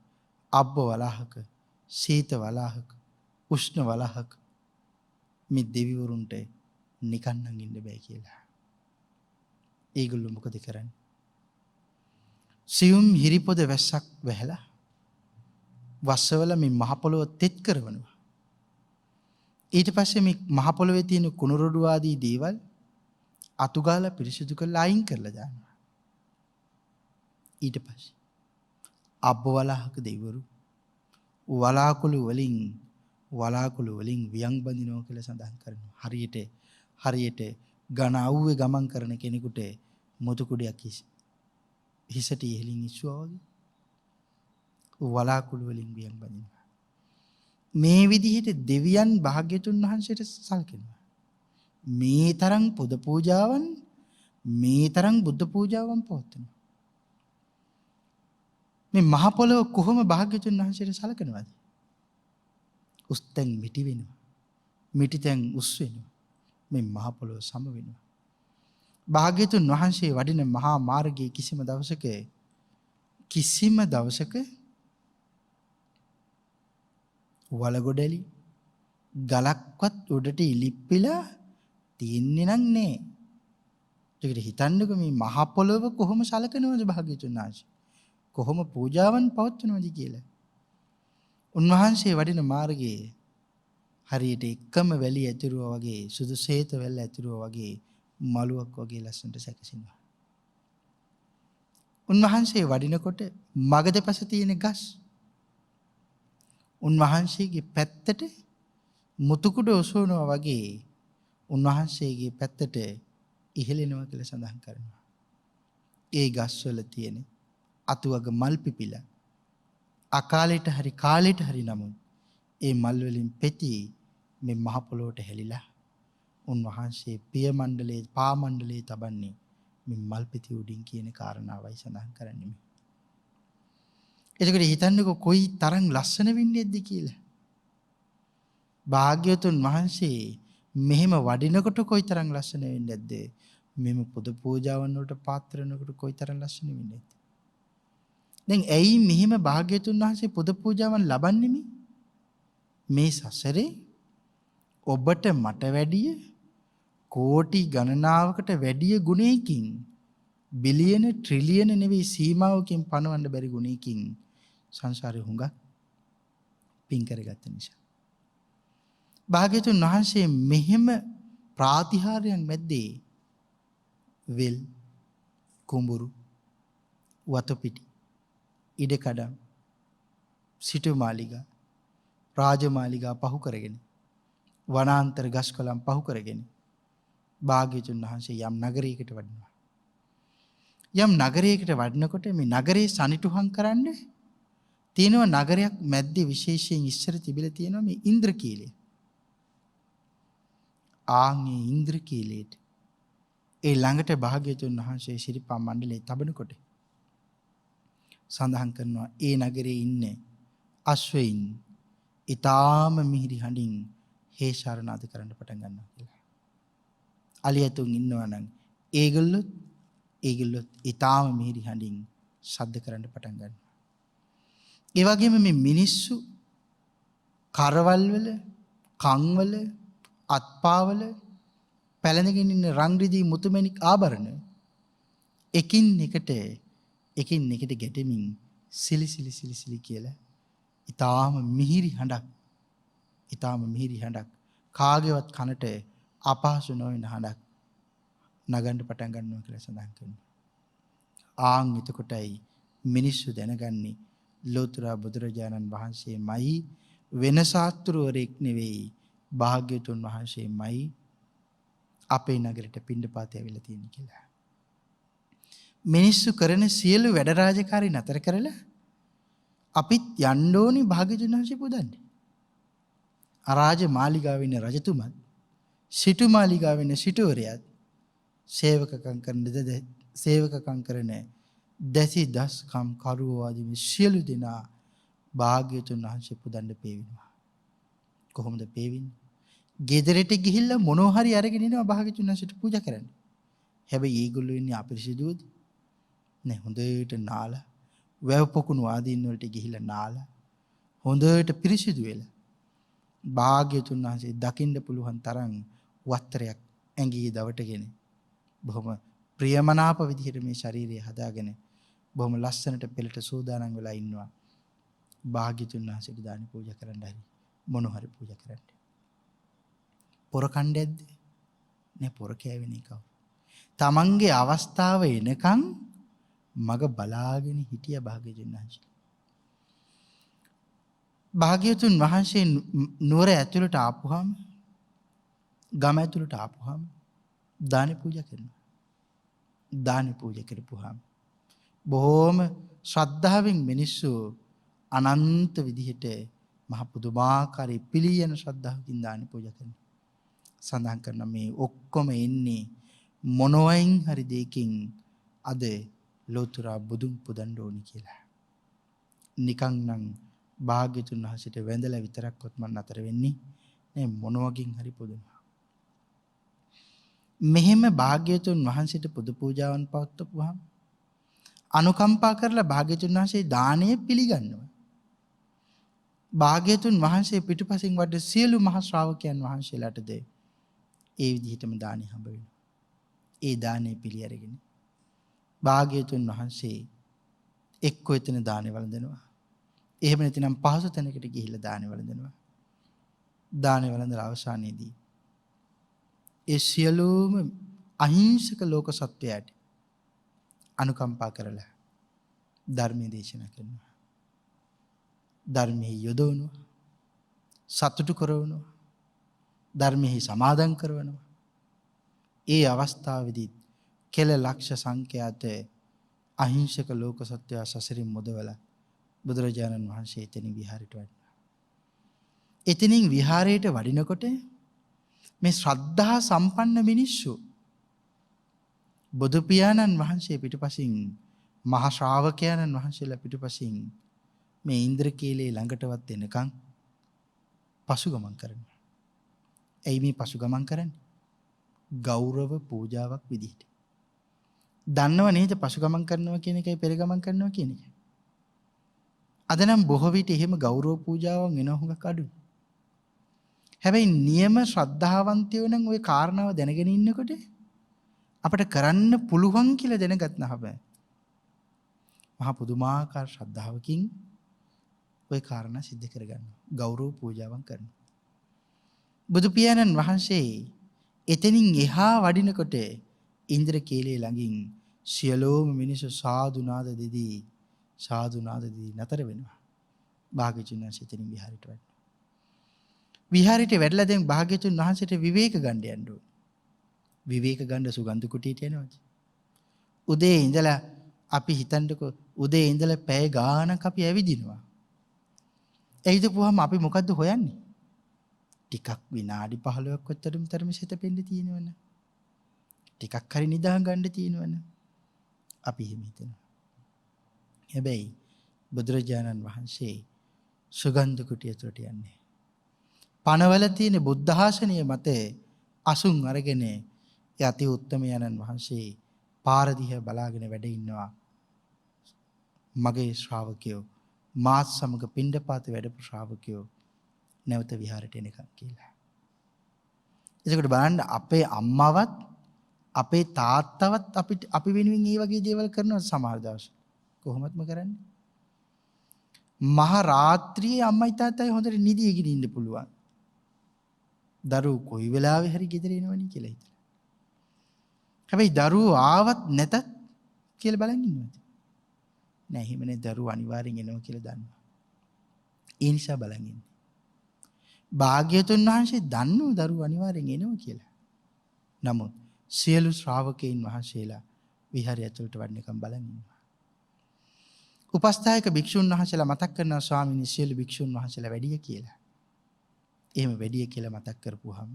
අබ්බ වලාහක, සීත වලාහක, උෂ්ණ වලාහක මේ දෙවිවරුන්ට නිකන් නම් ඉන්න බෑ කියලා. ඒගොල්ලෝ මොකද කරන්නේ? සියුම් හිරිපොද වැස්සක් වැහැලා වස්සවල මේ මහ පොළොව තෙත් කරවනවා. ඊට පස්සේ මේ මහ පොළොවේ තියෙන කුණුරොඩු ආදී දේවල් අතුගාලා පිරිසිදු කරලා අයින් කරලා දානවා. ඊට පස්සේ අබ්බ වලාහක දෙවිවරු වලාකුළු වලින් වියන් බඳිනවා කියලා සඳහන් කරනවා. හරියට ඝන අවුවේ ගමන් කරන කෙනෙකුට මුතු කුඩයක් හිසට ඉහළින් ඉස්සුවා වගේ වලාකුළු වලින් වියන් බඳිනවා. මේ විදිහට දෙවියන් භාග්‍යතුන් වහන්සේට සල්කනවා. මේ තරම් පුද පූජාවන්, මේ තරම් බුද්ධ පූජාවන් පවත්වනවා. මේ මහ පොළොව කොහොම භාග්‍යතුන් වහන්සේට සලකනවද? උස්තෙන් මිටි වෙනවා. මිටිතෙන් උස් වෙනවා. මේ මහ පොළොව සම වෙනවා. භාග්‍යතුන් වහන්සේ වඩින මහා මාර්ගයේ කිසිම දවසක වලගොඩලි ගලක්වත් උඩට ඉලිප්පිලා තියන්නේ නෑ. ඒකට හිතන්නකෝ මේ මහ පොළොව කොහොම සලකනවද භාග්‍යතුන් වහන්සේ? කොහොම පූජාවන් පවත්වනවද කියලා. උන්වහන්සේ වඩින මාර්ගයේ හරියට එකම වැලි ඇතුරුවා වගේ, සුදු සේත වැල්ල ඇතුරුවා වගේ, මලුවක් වගේ ලස්සනට සැකසෙනවා. උන්වහන්සේ වඩිනකොට මග දෙපස තියෙන ගස් උන්වහන්සේගේ පැත්තට මුතුකුඩ ඔසවනවා වගේ උන්වහන්සේගේ පැත්තට ඉහළෙනවා කියලා සඳහන් කරනවා. ඒ ගස්වල තියෙන අතුවග මල් පිපිලා අකාලෙට හරි කාලෙට හරි නමුත් ඒ මල් වලින් පෙති මේ මහ පොළොවට හැලිලා උන්වහන්සේ පිය මණ්ඩලයේ පා මණ්ඩලයේ තබන්නේ මේ මල් පෙති උඩින් කියන කාරණාවයි සඳහන් කරන්නේ. එතකොට හිතන්නකෝ කොයි තරම් ලස්සන වෙන්නේද කියලා. භාග්‍යවතුන් වහන්සේ මෙහෙම වඩිනකොට කොයි තරම් ලස්සන වෙන්නේ නැද්ද? මෙහෙම පොද පූජාවන් වලට පාත්‍ර වෙනකොට කොයි තරම් ලස්සන වෙන්නේ නැද්ද? දැන් ඇයි මෙහෙම භාග්‍යවතුන් වහන්සේ පොද පූජාවන් ලබන්නේ? මේ සසරේ ඔබට මට වැඩිය කෝටි ගණනාවකට වැඩිය ගුණයකින් බිලියන ට්‍රිලියන නෙවෙයි සීමාවකින් පණවන්න බැරි ගුණයකින් සංසාරේ හුඟක් පින් කරගත්ත නිසා. භාග්‍යවතුන් වහන්සේ මෙහෙම ප්‍රාතිහාර්යයන් මැද්දේ වෙල්, කුඹුරු, වතපිටි, ඉඩකඩම්, සිටුමාලිගා, රාජමාලිගා පහු කරගෙන, වනාන්තර ගස්කොළන් පහු කරගෙන භාග්‍යවතුන් වහන්සේ යම් නගරයකට වඩිනවා. යම් නගරයකට වඩනකොට මේ නගරේ සනිටුහන් කරන්න තියෙනවා නගරයක් මැද්දේ විශේෂයෙන් ඉස්සර තිබිලා තියෙනවා මේ ඉන්ද්‍රකීලය. ආන්ගේ ඉන්ද්‍රකීලයට ඒ ළඟට භාග්‍යවතුන් වහන්සේ ශිරිපා මණ්ඩලයේ තබනකොට සඳහන් කරනවා ඒ නගරේ ඉන්නේ අශ්වයින් ඊටාම මිහිරි හඬින් හේ ශරණාද කරන්න පටන් ගන්නවා කියලා. අලියතුන් ඉන්නවා නම් ඒගොල්ලොත් ඊටාම මිහිරි හඬින් ශබ්ද කරන්න පටන් ගන්නවා. ඒ වගේම මේ මිනිස්සු කරවල් වල, කන් වල, අත්පාවල පැලඳගෙන ඉන්න රන් රිදී මුතුමැණික් ආභරණ එකින් එකට ගැටෙමින් සිලි කියලා ඊටාම මිහිරි හඬක් කාගේවත් කනට අපහසු නොවන හඬක් නගන්න පටන් ගන්නවා කියලා සඳහන් කරනවා. ආන් එතකොටයි මිනිස්සු දැනගන්නේ ලෝතර බුදුරජාණන් වහන්සේමයි වෙන ශාස්ත්‍රවරයෙක් නෙවෙයි භාග්‍යවතුන් වහන්සේමයි අපේ නගරයට පිණ්ඩපාතය ඇවිල්ලා තියෙන්නේ කියලා. මිනිස්සු කරන සියලු වැඩ රාජකාරී නතර කරලා අපිත් යන්න ඕනි භාග්‍යවතුන් වහන්සේ පුදන්න. අරාජ මාලිගාවේ ඉන්න රජතුමත්, සිටු මාලිගාවේ ඉන්න සිටුවරයාත්, සේවකකම් කරන දැසි දස්කම් කරුවෝ ආදී මේ සියලු දෙනා භාග්‍යතුන් වහන්සේ පුදන්න පේවිනවා. කොහොමද පේවින්නේ? ගෙදරට ගිහිල්ලා මොනවා හරි අරගෙන එනවා භාග්‍යතුන් වහන්සේට පූජා කරන්න. හැබැයි ඒගොල්ලෝ ඉන්නේ අපිරිසිදුවද? නෑ, හොඳට නාලා වැව පොකුණු ආදීන් වලට ගිහිල්ලා නාලා හොඳට පිරිසිදු වෙලා භාග්‍යතුන් වහන්සේ දකින්න පුළුවන් තරම් වස්ත්‍රයක් ඇඟේ දවටගෙන බොහොම ප්‍රියමනාප විදිහට මේ ශරීරය හදාගෙන බොහොම ලස්සනට පෙළට සූදානම් වෙලා ඉන්නවා. භාග්‍යතුන් වහන්සේට දානි පූජා කරන්න හරි මොන හරි පූජා කරන්න. පොර කණ්ඩයක්ද? නෑ, පොර කෑවෙන්නේ කවුරු? තමන්ගේ අවස්ථාව එනකන් මග බලාගෙන හිටිය භාග්‍යතුන් වහන්සේ. භාග්‍යතුන් වහන්සේ නුවර ඇතුළට ආපුහම, ගම ඇතුළට ආපුහම දානි පූජා කරනවා. දානි පූජා කරපුහම බොහොම ශ්‍රද්ධාවෙන් මිනිස්සු අනන්ත විදිහට මහ පුදුමාකාර පිළියන ශ්‍රද්ධාවකින් දානි පූජා කරනවා. සඳහන් කරන මේ ඔක්කොම එන්නේ මොනවයින් හරි දෙයකින් අද ලෝතර බුදුන් පුදන්න ඕනි කියලා. නිකන් නම් භාග්‍යතුන් වහන්සේට වැඳලා විතරක්වත් මම අතර වෙන්නේ නේ, මොනවකින් හරි පුදනවා. මෙහෙම භාග්‍යතුන් වහන්සේට පුදු පූජාවන් පවත්වපුවාම අනුකම්පා කරලා භාග්‍යතුන් වහන්සේ දානය පිළිගන්නවා. භාග්‍යතුන් වහන්සේ පිටුපසින් වඩ සියලු මහ ශ්‍රාවකයන් වහන්සේලාටද ඒ විදිහටම දානි හම්බ වෙනවා. ඒ දානය පිළි අරගෙන භාග්‍යතුන් වහන්සේ එක්කෝ එතන දානි වළඳනවා. එහෙම නැතිනම් පහසු තැනකට ගිහිල්ලා දානි වළඳනවා. දානි වළඳලා අවසානයේදී ඒ සියලුම අහිංසක ලෝක සත්වයාට අනුකම්පා කරලා ධර්මයේ දේශනා කරනවා. ධර්මයේ යොදවනවා. සතුටු කරවනවා. ධර්මයේ සමාදන් කරවනවා. ඒ අවස්ථාවේදී කෙල ලක්ෂ සංඛ්‍යාත අහිංසක ලෝක සත්වයා සසරින් මුදවලා බුදුරජාණන් වහන්සේ එතනින් විහාරයට වඩිනවා. එතනින් විහාරයට වඩිනකොට මේ ශ්‍රද්ධා සම්පන්න මිනිස්සු බුදු පියාණන් වහන්සේ පිටුපසින් මහා ශ්‍රාවකයන්න් වහන්සේලා පිටුපසින් මේ ඉන්ද්‍රකීලේ ළඟටවත් එනකන් පසුගමන් කරනවා. ඇයි මේ පසුගමන් කරන්නේ? ගෞරව පූජාවක් විදිහට. දන්නව නේද පසුගමන් කරනවා කියන එකයි පෙරගමන් කරනවා කියන එක. අද නම් බොහෝ විට එහෙම ගෞරව පූජාවන් වෙන හුඟක් අඩුයි. හැබැයි නියම ශ්‍රද්ධාවන්තයෝ නම් ওই කාරණාව දැනගෙන ඉන්නකොට අපිට කරන්න පුළුවන් කියලා දැනගත්නහම මහා පුදුමාකාර ශ්‍රද්ධාවකින් ওই කාරණා සිද්ධ කරගන්නවා. ගෞරව පූජාවන් කරනවා. බුදු පියාණන් වහන්සේ එතනින් එහා වඩිනකොට ඉන්ද්‍රකීලේ ළඟින් සියලෝම මිනිස්සු සාදු නාද දෙදී නතර වෙනවා. භාග්‍යතුන් වහන්සේ එතනින් විහාරයට වඩිනවා. විහාරයට වැඩලා දැන් භාග්‍යතුන් වහන්සේට විවේක ගන්න යන්න ඕනේ. විවේක ගන්න සුගන්ධ කුටියට යනවාද? උදේ ඉඳලා අපි හිතන්නකො උදේ ඉඳලා පැය ගාණක් අපි ඇවිදිනවා. ඇවිදපුවාම අපි මොකද්ද හොයන්නේ? ටිකක් විනාඩි 15ක් වතරම තරම සිත පෙන්න තියෙනවනේ. ටිකක් හරි නිදා ගන්න තියෙනවනේ. අපි එහෙම හිතනවා. හැබැයි බුදුරජාණන් වහන්සේ සුගන්ධ කුටිය තුරට යන්නේ. පනවල තියෙන බුද්ධ ආසනය මත අසුන් අරගෙන යති උත්තමයන්න් වහන්සේ පාර දිහා බලාගෙන වැඩ ඉන්නවා. මගේ ශ්‍රාවකයෝ මාත් සමග පිණ්ඩපාත වැඩපු ශ්‍රාවකයෝ නැවත විහාරයට එනකම් කියලා. එතකොට බලන්න අපේ අම්මවත් අපේ තාත්තවත් අපි වෙනුවෙන් මේ වගේ දේවල් කරනවා සමහර දවස්. කොහොමත්ම කරන්නේ? මහ රාත්‍රියේ අම්මයි තාත්තයි හොඳට නිදිගෙන ඉන්න පුළුවන්. දරුවෝ කොයි වෙලාවෙ හරි ගෙදර එනවනේ කියලා හිතලා. හැබැයි දරුවෝ ආවත් නැතත් කියලා බලන් ඉන්නවද? නෑ, එහෙමනේ දරුවෝ අනිවාර්යෙන් එනවා කියලා දන්නවා. ඒ නිසා බලන් ඉන්නේ. භාග්‍යතුන් වහන්සේ දන්නෝ දරුවෝ අනිවාර්යෙන් එනවා කියලා. නමුත් සියලු ශ්‍රාවකයන් වහන්සේලා විහාරය ඇතුළට වඩනකම් බලන් ඉන්නවා. උපස්ථායක භික්ෂුන් වහන්සේලා මතක් කරනවා ස්වාමීනි සියලු භික්ෂුන් වහන්සේලා වැඩිය කියලා. එහෙම වැඩිය කියලා මතක් කරපුවාම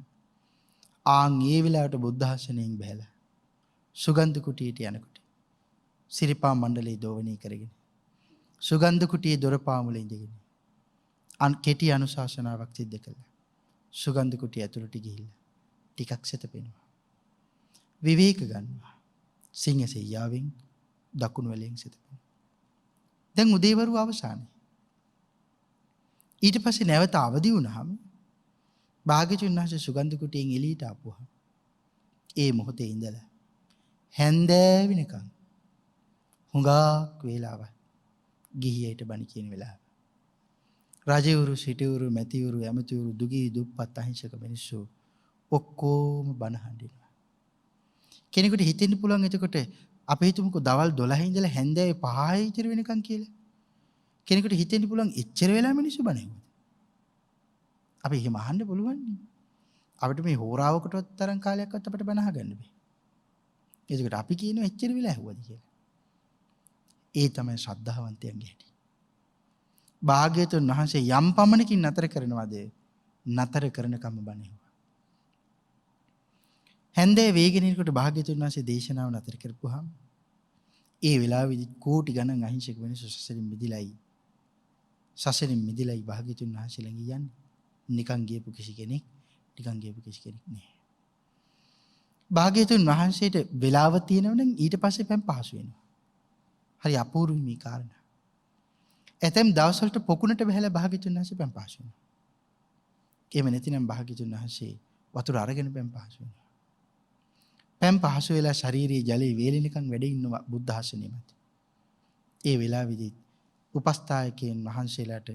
ආන් ඒ වෙලාවට බුද්ධ ආසනයෙන් බහැලා සුගන්ධ කුටියට යනකොට සිරිපා මණ්ඩලයේ දෝවණී කරගෙන සුගන්ධ කුටියේ දොරපාමුල ඉඳගෙන කෙටි අනුශාසනාවක් සිද්ධ කළා. සුගන්ධ කුටිය ඇතුළට ගිහිල්ලා ටිකක් සැතපෙනවා. විවේක ගන්නවා. සිංහසෙයියාවෙන් දකුණු වලෙන් සැතපෙනවා. දැන් උදේවරු අවසానයි. ඊට පස්සේ නැවත අවදි වුණාම භාග්‍යවතුන් වහන්සේ සුගන්ධ කුටියෙන් එළියට ආපුවා. ඒ මොහොතේ ඉඳලා හැන්දෑ වෙනකන් හුඟක් වේලාවක් ගිහියට බණ කියන වෙලාව. රජවරු, සිටවරු, මැතිවරු, ඇමතිවරු, දුගී දුප්පත් අහිංසක මිනිස්සු ඔක්කොම බණ හඬිනවා. කෙනෙකුට හිතෙන්න පුළුවන් එතකොට අපි හිතමුකෝ දවල් 12 ඉඳලා හැන්දෑවේ 5 විතර වෙනකන් කියලා. කෙනෙකුට හිතෙන්න පුළුවන් එච්චර වෙලා මිනිස්සු බණ ඇහුවද? අපි එහෙම අහන්න පුළුවන් නේ. අපිට මේ හෝරාවකටවත් තරම් කාලයක්වත් අපිට බණ අහගන්න බෑ. ඒකට අපි කියනවා එච්චර වෙලා ඇහුවද කියලා. ඒ තමයි ශ්‍රද්ධාවන්තයන්ගේ හැටි. භාග්‍යවතුන් වහන්සේ යම් පමණකින් නතර කරනවාද නතර කරනකම් බණ ඇහුවා. හැන්දේ වේගෙනේකට භාග්‍යවතුන් වහන්සේ දේශනාව නතර කරපුවාම ඒ වෙලාවේදී කෝටි ගණන් අහිංසක මිනිස්සු සසරින් මිදිලයි භාග්‍යවතුන් වහන්සේ ළඟ යන්නේ. නිකන් ගියපු කිසි කෙනෙක් නෑ. භාග්‍යවතුන් වහන්සේට වෙලාව තියෙනවනම් ඊට පස්සේ පෑම් පහසු වෙනවා. හරි අපූර්වයි මේ කාරණා. ඇතැම් දවස්වලට පොකුණට බහැලා භාග්‍යවතුන් වහන්සේ පෑම් පහසු වෙනවා. එහෙම නැතිනම් භාග්‍යවතුන් වහන්සේ වතුර අරගෙන පෑම් පහසු වෙනවා. පෑම් පහසු වෙලා ශාරීරික ජලයේ වේලෙනකන් වැඩ ඉන්නවා බුද්ධ ආසනෙ මත. ඒ වෙලාවේදී උපස්ථායකයන් වහන්සේලාට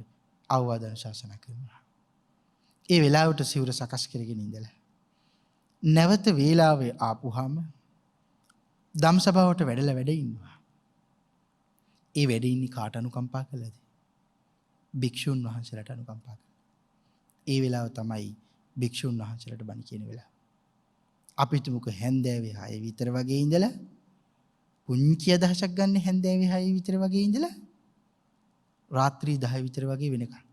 අවවාද ශාසනා කරනවා. ඒ වෙලාවට සිවුර සකස් කරගෙන ඉඳලා නැවත වේලාවේ ආපුහම ධම්සභාවට වැඩලා වැඩ ඉන්නවා. ඒ වැඩ ඉන්නේ කාට අනුකම්පා කළාද? භික්ෂුන් වහන්සේලාට අනුකම්පා කළා. ඒ වෙලාව තමයි භික්ෂුන් වහන්සේලාට බණ කියන වෙලාව. අපි තුමුක හැන්දෑවේ 6 විතර වගේ ඉඳලා පුංචි අදහසක් ගන්න හැන්දෑවේ 6 විතර වගේ ඉඳලා රාත්‍රී 10 විතර වගේ වෙනකන්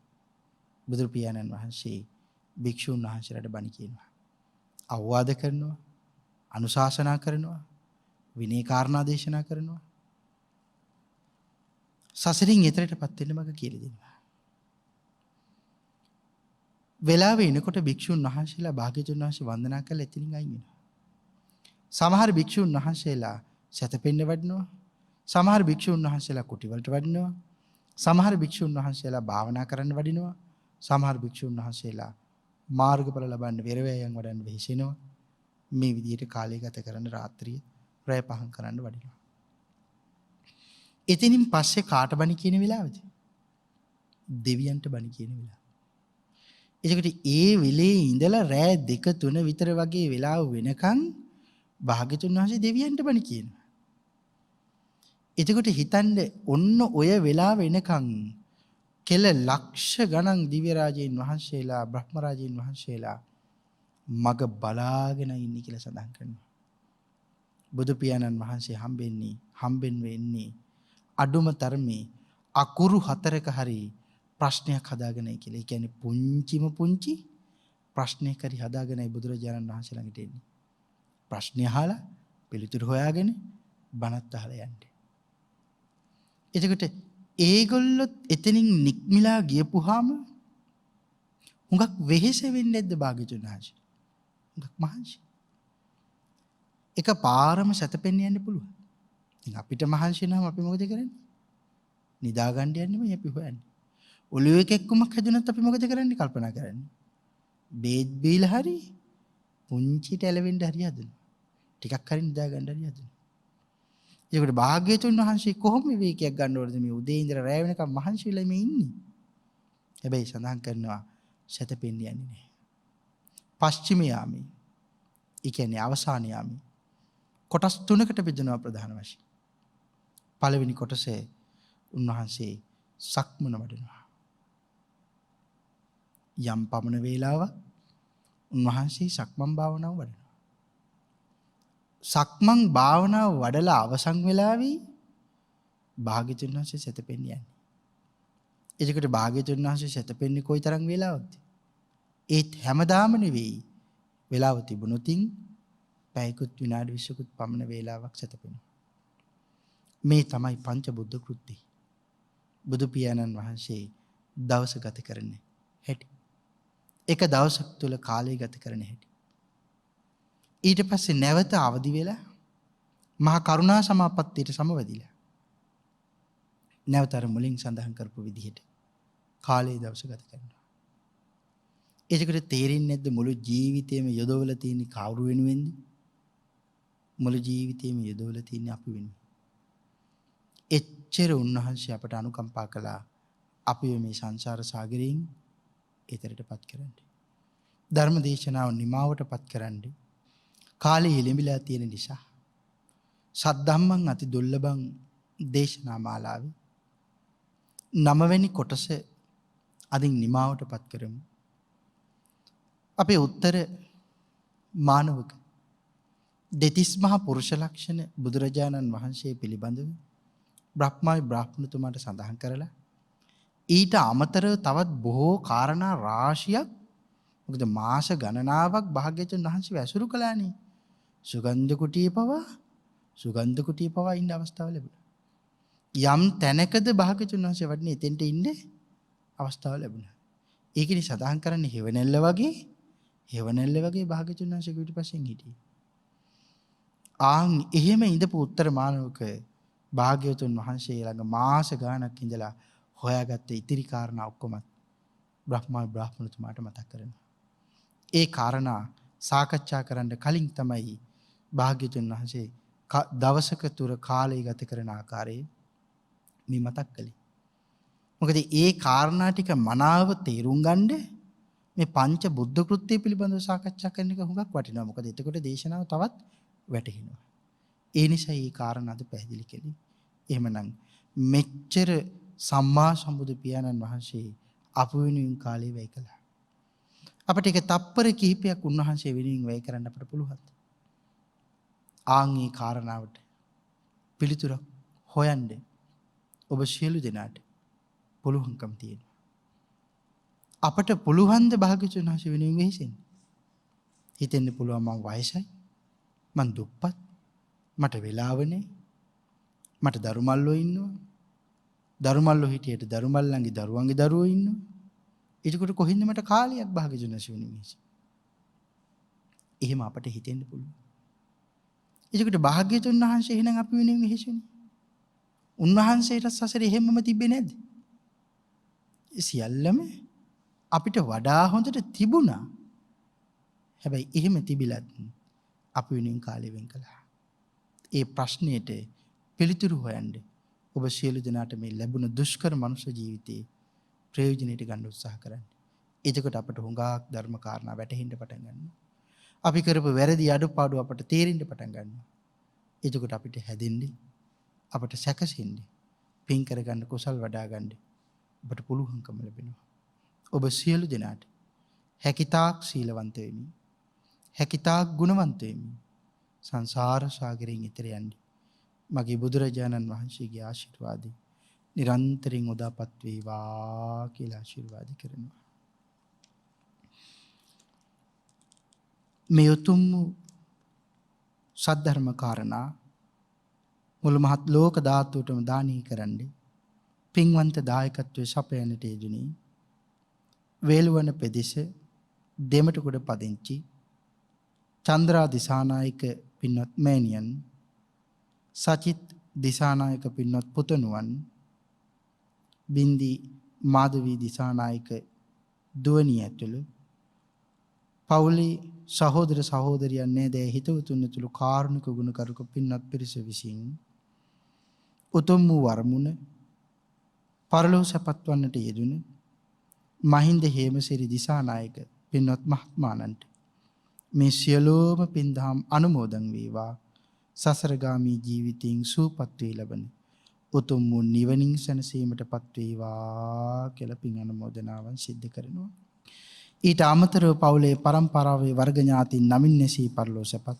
බුදු පියාණන් වහන්සේ භික්ෂුන් වහන්සේලාට බණ කියනවා. අවවාද කරනවා, අනුශාසනා කරනවා, විනය කාරණා දේශනා කරනවා. සසරින් එතරටපත් වෙන්න මඟ කියලා දෙනවා. වෙලාව එනකොට භික්ෂුන් වහන්සේලා භාග්‍යවතුන් වහන්සේ වන්දනා කරලා එතනින් අයින් වෙනවා. සමහර භික්ෂුන් වහන්සේලා සැතපෙන්න වඩිනවා. සමහර භික්ෂුන් වහන්සේලා කුටි වලට වඩිනවා. සමහර භික්ෂුන් වහන්සේලා භාවනා කරන්න වඩිනවා. සමහර භික්ෂුන් වහන්සේලා මාර්ගඵල ලබන්න වෙරවැයන් වඩන්න වෙහෙසෙනවා. මේ විදිහට කාලය ගත කරන රාත්‍රිය රැය පහන් කරන්න වඩිනවා. එතනින් පස්සේ කාට බණ කියන වෙලාවද? දෙවියන්ට බණ කියන වෙලාව. එතකොට ඒ වෙලේ ඉඳලා රෑ 2-3 විතර වගේ වෙලාව වෙනකන් භාග්‍යතුන් වහන්සේ දෙවියන්ට බණ කියනවා. එතකොට හිතන්න ඔන්න ඔය වෙලාව වෙනකන් කෙල ලක්ෂ ගණන් දිව්‍ය රාජීන් වහන්සේලා බ්‍රහ්ම රාජීන් වහන්සේලා මග බලාගෙන ඉන්නේ කියලා සඳහන් කරනවා. බුදු පියාණන් වහන්සේ හම්බෙන් වෙන්නේ අඩුම තරමේ අකුරු 4ක හරි ප්‍රශ්නයක් හදාගෙනයි කියලා. ඒ කියන්නේ පුංචි ප්‍රශ්නයක් හරි හදාගෙනයි බුදුරජාණන් වහන්සේ ළඟට එන්නේ. ප්‍රශ්න අහලා පිළිතුරු හොයාගෙන බණත් අහලා යන්නේ. එතකොට ඒගොල්ලෝ එතනින් නික්මිලා ගියපුවාම හුඟක් වෙහෙස වෙන්නේ නැද්ද භාග්‍යවතුන් වහන්සේ? හුඟක් මහන්සි. එක පාරම සැතපෙන්න යන්න පුළුවන්. ඉතින් අපිට මහන්සි නම් අපි මොකද කරන්නේ? නිදා ගන්න යන්නේ අපි හොයන්නේ. ඔළුවේ කෙක්කුමක් හැදුනත් අපි මොකද කරන්නේ? කල්පනා කරන්නේ. බේත් බීලා හරි පුංචිට ඇලවෙන්න හරි හදනවා. ටිකක් හරි නිදා ගන්න හරි හදනවා. ඒකට භාග්‍යවතුන් වහන්සේ කොහොම විවේකයක් ගන්න ඕනද මේ උදේ ඉඳලා රැය වෙනකම් මහන්සි වෙලා මේ ඉන්නේ. හැබැයි සඳහන් කරනවා සැතපෙන්න යන්නේ නැහැ. පස්චිම යාමේ. ඒ කියන්නේ අවසාන යාමේ. කොටස් 3කට බෙදෙනවා ප්‍රධාන වශයෙන්. පළවෙනි කොටසේ උන්වහන්සේ සක්මන වඩනවා. යම් පමණ වේලාවක් උන්වහන්සේ සක්මන් භාවනාව වඩනවා. සක්මන් භාවනාව වඩලා අවසන් වෙලාවේ භාග්‍යවතුන් වහන්සේ සැතපෙන්න යන්නේ. එතකොට භාග්‍යවතුන් වහන්සේ සැතපෙන්නේ කොයි තරම් වේලාවක්ද? ඒත් හැමදාම නෙවෙයි. වේලාව තිබුණොතින් පැයකුත් විනාඩි 20කුත් පමණ වේලාවක් සැතපෙනවා. මේ තමයි පංච බුද්ධ කෘත්‍ය. බුදු පියාණන් වහන්සේ දවස ගත කරන්නේ හැටි. එක දවසක් තුළ කාලය ගත කරන හැටි. ඊට පස්සේ නැවත අවදි වෙලා මහා කරුණා සමාපත්තියට සමවැදිලා නැවත අර මුලින් සඳහන් කරපු විදිහට කාලයේ දවස ගත කරනවා. ඒකට තේරෙන්නේ නැද්ද මුළු ජීවිතේම යොදවලා තියෙන කවුරු වෙනුවෙන්ද? මුළු ජීවිතේම යොදවලා තියෙන අපි වෙනුවෙන්. එච්චර උන්වහන්සේ අපට අනුකම්පා කළා අපිව මේ සංසාර සාගරයෙන් එතරටපත් කරන්න. ධර්ම දේශනාව නිමාවටපත් කරන්න කාලය එළඹිලා තියෙන නිසා සද්ධම්මං අති දුර්ලභං දේශනා මාලාවේ 9 වෙනි කොටස අදින් නිමාවටපත් කරමු. අපේ උත්තර මානවක දෙතිස් මහා පුරුෂ ලක්ෂණ බුදුරජාණන් වහන්සේ පිළිබඳව බ්‍රහ්මයි බ්‍රාහ්මණතුමාට සඳහන් කරලා ඊට අමතරව තවත් බොහෝ කාරණා රාශියක් මොකද මාස ගණනාවක් භාග්‍යවතුන් වහන්සේ වැසුරු කළානේ. සුගන්ධ කුටිය පවා ඉන්න අවස්ථාව ලැබුණා. යම් තැනකද භාග්‍යවතුන් වහන්සේ වඩිනේ එතෙන්ට ඉන්න අවස්ථාව ලැබුණා. ඒකනේ සඳහන් කරන්නේ හෙවණැල්ල වගේ භාග්‍යවතුන් වහන්සේ පිටපස්සෙන් හිටියේ. එහෙම ඉඳපු උත්තර මානවක භාග්‍යවතුන් වහන්සේ ළඟ මාස ගාණක් ඉඳලා හොයාගත්ත ඉතිරි කාරණා ඔක්කොම බ්‍රහ්මයි බ්‍රාහ්මණතුමාට මතක් කරනවා. ඒ කාරණා සාකච්ඡා කරන්න කලින් තමයි භාග්‍යවතුන් වහන්සේ දවසක තුර කාලය ගත කරන ආකාරය මේ මතක් කළේ. මොකද ඒ කාරණා ටික මනාව තේරුම් ගන්න මේ පංච බුද්ධ කෘත්‍ය පිළිබඳව සාකච්ඡා කරන එක හුඟක් වටිනවා. මොකද එතකොට දේශනාව තවත් වැටහෙනවා. ඒ නිසා මේ කාරණා අද පැහැදිලි කළේ. එහෙමනම් මෙච්චර සම්මා සම්බුදු පියාණන් වහන්සේ අප වෙනුවෙන් කාලය වැය කළා. අපිට ඒක තප්පර කිහිපයක් උන්වහන්සේ වෙනුවෙන් වැය කරන්න අපිට පුළුවන්. ආන්ගේ කාරණාවට පිළිතුරක් හොයන්න ඔබ සියලු දෙනාට පුළුවන්කම තියෙනවා. අපට පුළුවන් ද භාග්‍යවතුන් වහන්සේ වෙනුවෙන් වෙහෙසෙන්න? හිතෙන්න පුළුවන් මම වයසයි, මම දුප්පත්, මට වෙලාව නැහැ, මට දරුමල්ලෝ ඉන්නවා, දරුමල්ලෝ හිටියට දරුමල්ලන්ගේ දරුවන්ගේ දරුවෝ ඉන්නවා. ඒකට කොහෙන්ද මට කාලයක් භාග්‍යවතුන් වහන්සේ වෙනුවෙන්? එහෙම අපට හිතෙන්න පුළුවන්. ඒකට භාග්‍යවතුන් වහන්සේ එහෙනම් අපි වෙනුවෙන් වෙහෙසුනේ. උන්වහන්සේට සසරේ එහෙමම තිබ්බේ නැද්ද? ඒ සියල්ලම අපිට වඩා හොඳට තිබුණා. හැබැයි එහෙම තිබිලත් අපි වෙනුවෙන් කාලය වෙන් කළා. ඒ ප්‍රශ්නෙට පිළිතුරු හොයන්න ඔබ සියලු දෙනාට මේ ලැබුණ දුෂ්කර මනුෂ්‍ය ජීවිතේ ප්‍රයෝජනෙට ගන්න උත්සාහ කරන්න. එතකොට අපට හුඟක් ධර්ම කාරණා වැටහෙන්න පටන් ගන්නවා. අපි කරපු වැරදි අඩුපාඩු අපට තේරෙන්න පටන් ගන්නවා. එතකොට අපිට හැදෙන්නේ, අපට සැකසෙන්නේ, පින් කරගන්න, කුසල් වඩා ගන්න අපට පුළුවන්කම ලැබෙනවා. ඔබ සියලු දෙනාට හැකිතාක් සීලවන්ත වෙමින්, හැකිතාක් ගුණවන්ත වෙමින් සංසාර සාගරයෙන් ඈතර යන්න මගේ බුදුරජාණන් වහන්සේගේ ආශිර්වාදය නිරන්තරයෙන් උදාපත් වේවා කියලා ආශිර්වාද කරනවා. මේ උතුම් සද්ධර්ම කාරණා මුළු මහත් ලෝක ධාතුවටම දානී කරන්නේ පින්වන්ත දායකත්වයේ සපයන්නට යෙදුනේ වේලවන පෙදෙස දෙමටගොඩ පදිංචි චන්ද්‍රා දිසානායක පින්වත් මෑණියන්, සචිත් දිසානායක පින්වත් පුතණුවන්, බින්දි මාධවී දිසානායක දුවණිය ඇතුළු පවුලේ සහෝදර සහෝදරියන් නේද හිතවතුන් ඇතුළු කාරුණික ගුණකරුක පින්වත් පිරිස විසින් උතුම් වූ වරමුණ පරලෝ සැපත් වන්නට යෙදුන මහින්ද හේමසිරි දිසානායක පින්වත් මහත්මාණන්ට මේ සියලෝම පින්දහම් අනුමෝදන් වේවා. සසරගාමී ජීවිතයෙන් සූපත් වේ ලබන උතුම් වූ නිවනින් සැනසීමටපත් වේවා කියලා පින් අනුමෝදනාවන් සිද්ධ කරනවා. ඊට අමතරව පවුලේ පරම්පරාවේ වර්ග ඥාතීන් නමින් නැසී පරලෝ සැපත්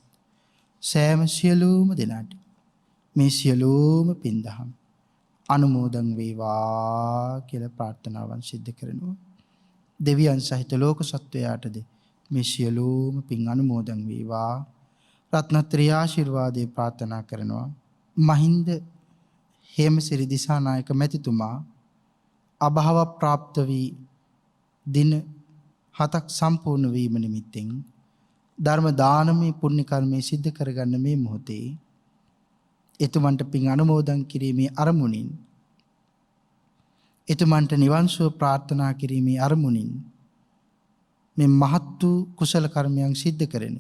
සෑම සියලුම දෙනාට මේ සියලුම පින්දහම් අනුමෝදන් වේවා කියලා ප්‍රාර්ථනාවන් සිද්ධ කරනවා. දෙවියන් සහිත ලෝක සත්වයාටද මේ සියලුම පින් අනුමෝදන් වේවා. රත්නත්‍රය ආශිර්වාදේ ප්‍රාර්ථනා කරනවා. මහින්ද හේමසිරි දිසානායක මැතිතුමා අභාව ප්‍රාප්ත වී දින 7ක් සම්පූර්ණ වීම නිමිත්තෙන් ධර්ම දානමය පුණ්‍ය කර්මයේ සිද්ධ කරගන්න මේ මොහොතේ එතුමන්ට පින් අනුමෝදන් කිරීමේ අරමුණින් එතුමන්ට නිවන් සුව ප්‍රාර්ථනා කිරීමේ අරමුණින් මේ මහත් වූ කුසල කර්මයන් සිද්ධ කරන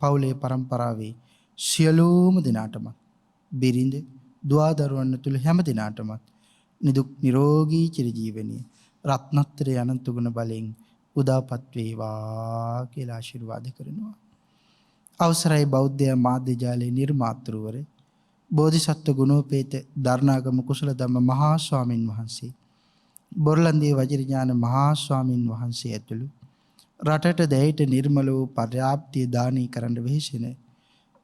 පවුලේ පරම්පරාවේ සියලුම දෙනාටම බිරිඳ දුවා දරුවන් තුළ හැම දෙනාටමත් නිදුක් නිරෝගී චිරජීවනයේ රත්නත්‍රය අනන්ත ගුණ බලෙන් උදාපත් වේවා කියලා ආශිර්වාද කරනවා. අවසරයි බෞද්ධ මාධ්‍ය ජාලයේ නිර්මාතෘවර බෝධිසත්ව ගුණෝපේත දරණාගම කුසල ධම්ම මහා ස්වාමින් වහන්සේ බොරලන්දියේ වජිරඥාන මහා ස්වාමින් වහන්සේ ඇතුළු රටට දැයට නිර්මල වූ පර්‍යාප්තිය දානී කරන්න වෙහෙසෙන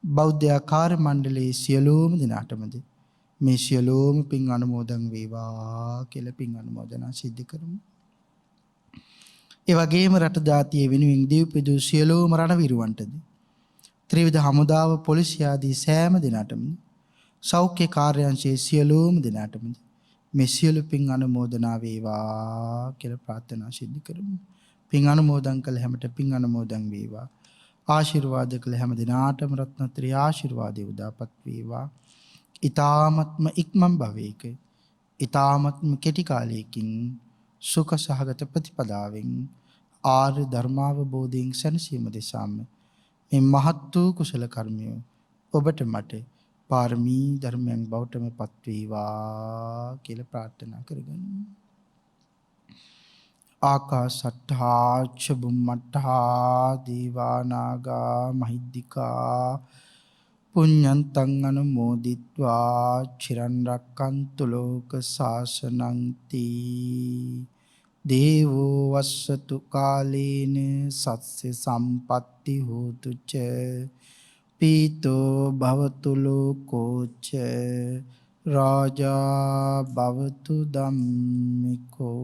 බෞද්ධ ආකාර මණ්ඩලයේ සියලුම දෙනාටමද මේ සියලුම පින් අනුමෝදන් වේවා කියලා පින් අනුමෝදනා සිද්ධ කරමු. ඒ වගේම රට ජාතිය වෙනුවෙන් දීපිදු සියලුම රණවිරුවන්ටද ත්‍රිවිධ හමුදාව පොලිසිය ආදී සෑම දෙනාටම සෞඛ්‍ය කාර්යාංශයේ සියලුම දෙනාටම මේ සියලු පින් අනුමෝදනා වේවා කියලා ප්‍රාර්ථනා සිද්ධ කරමු. පින් අනුමෝදන් කළ හැමට පින් අනුමෝදන් වේවා. ආශිර්වාද කළ හැම දිනාටම රත්නත්‍රි ආශිර්වාදේ උදාපත් වේවා. ඊ타මත්ම ඉක්මන් භවයක ඊ타මත්ම කෙටි කාලයකින් සුඛ සහගත ප්‍රතිපදාවෙන් ආර්ය ධර්මාවබෝධයෙන් සැනසීම දෙසාම මේ මහත් වූ කුසල කර්මය ඔබට මට පාරමී ධර්මයන් බවටම පත් වේවා කියලා ප්‍රාර්ථනා කරගන්න. ආකාශට්ඨා ච බුම්මට්ඨා දීවානාගා මහිද්దికා පුඤ්ඤන්තං අනුමෝදිත්වා චිරන් රක්칸තු ලෝක සාසනං තී දේවෝ වස්සතු කාලේන සස්්‍ය සම්පatti හෝතු ච පීතෝ භවතු ලෝකෝ ච රාජා භවතු ධම්මිකෝ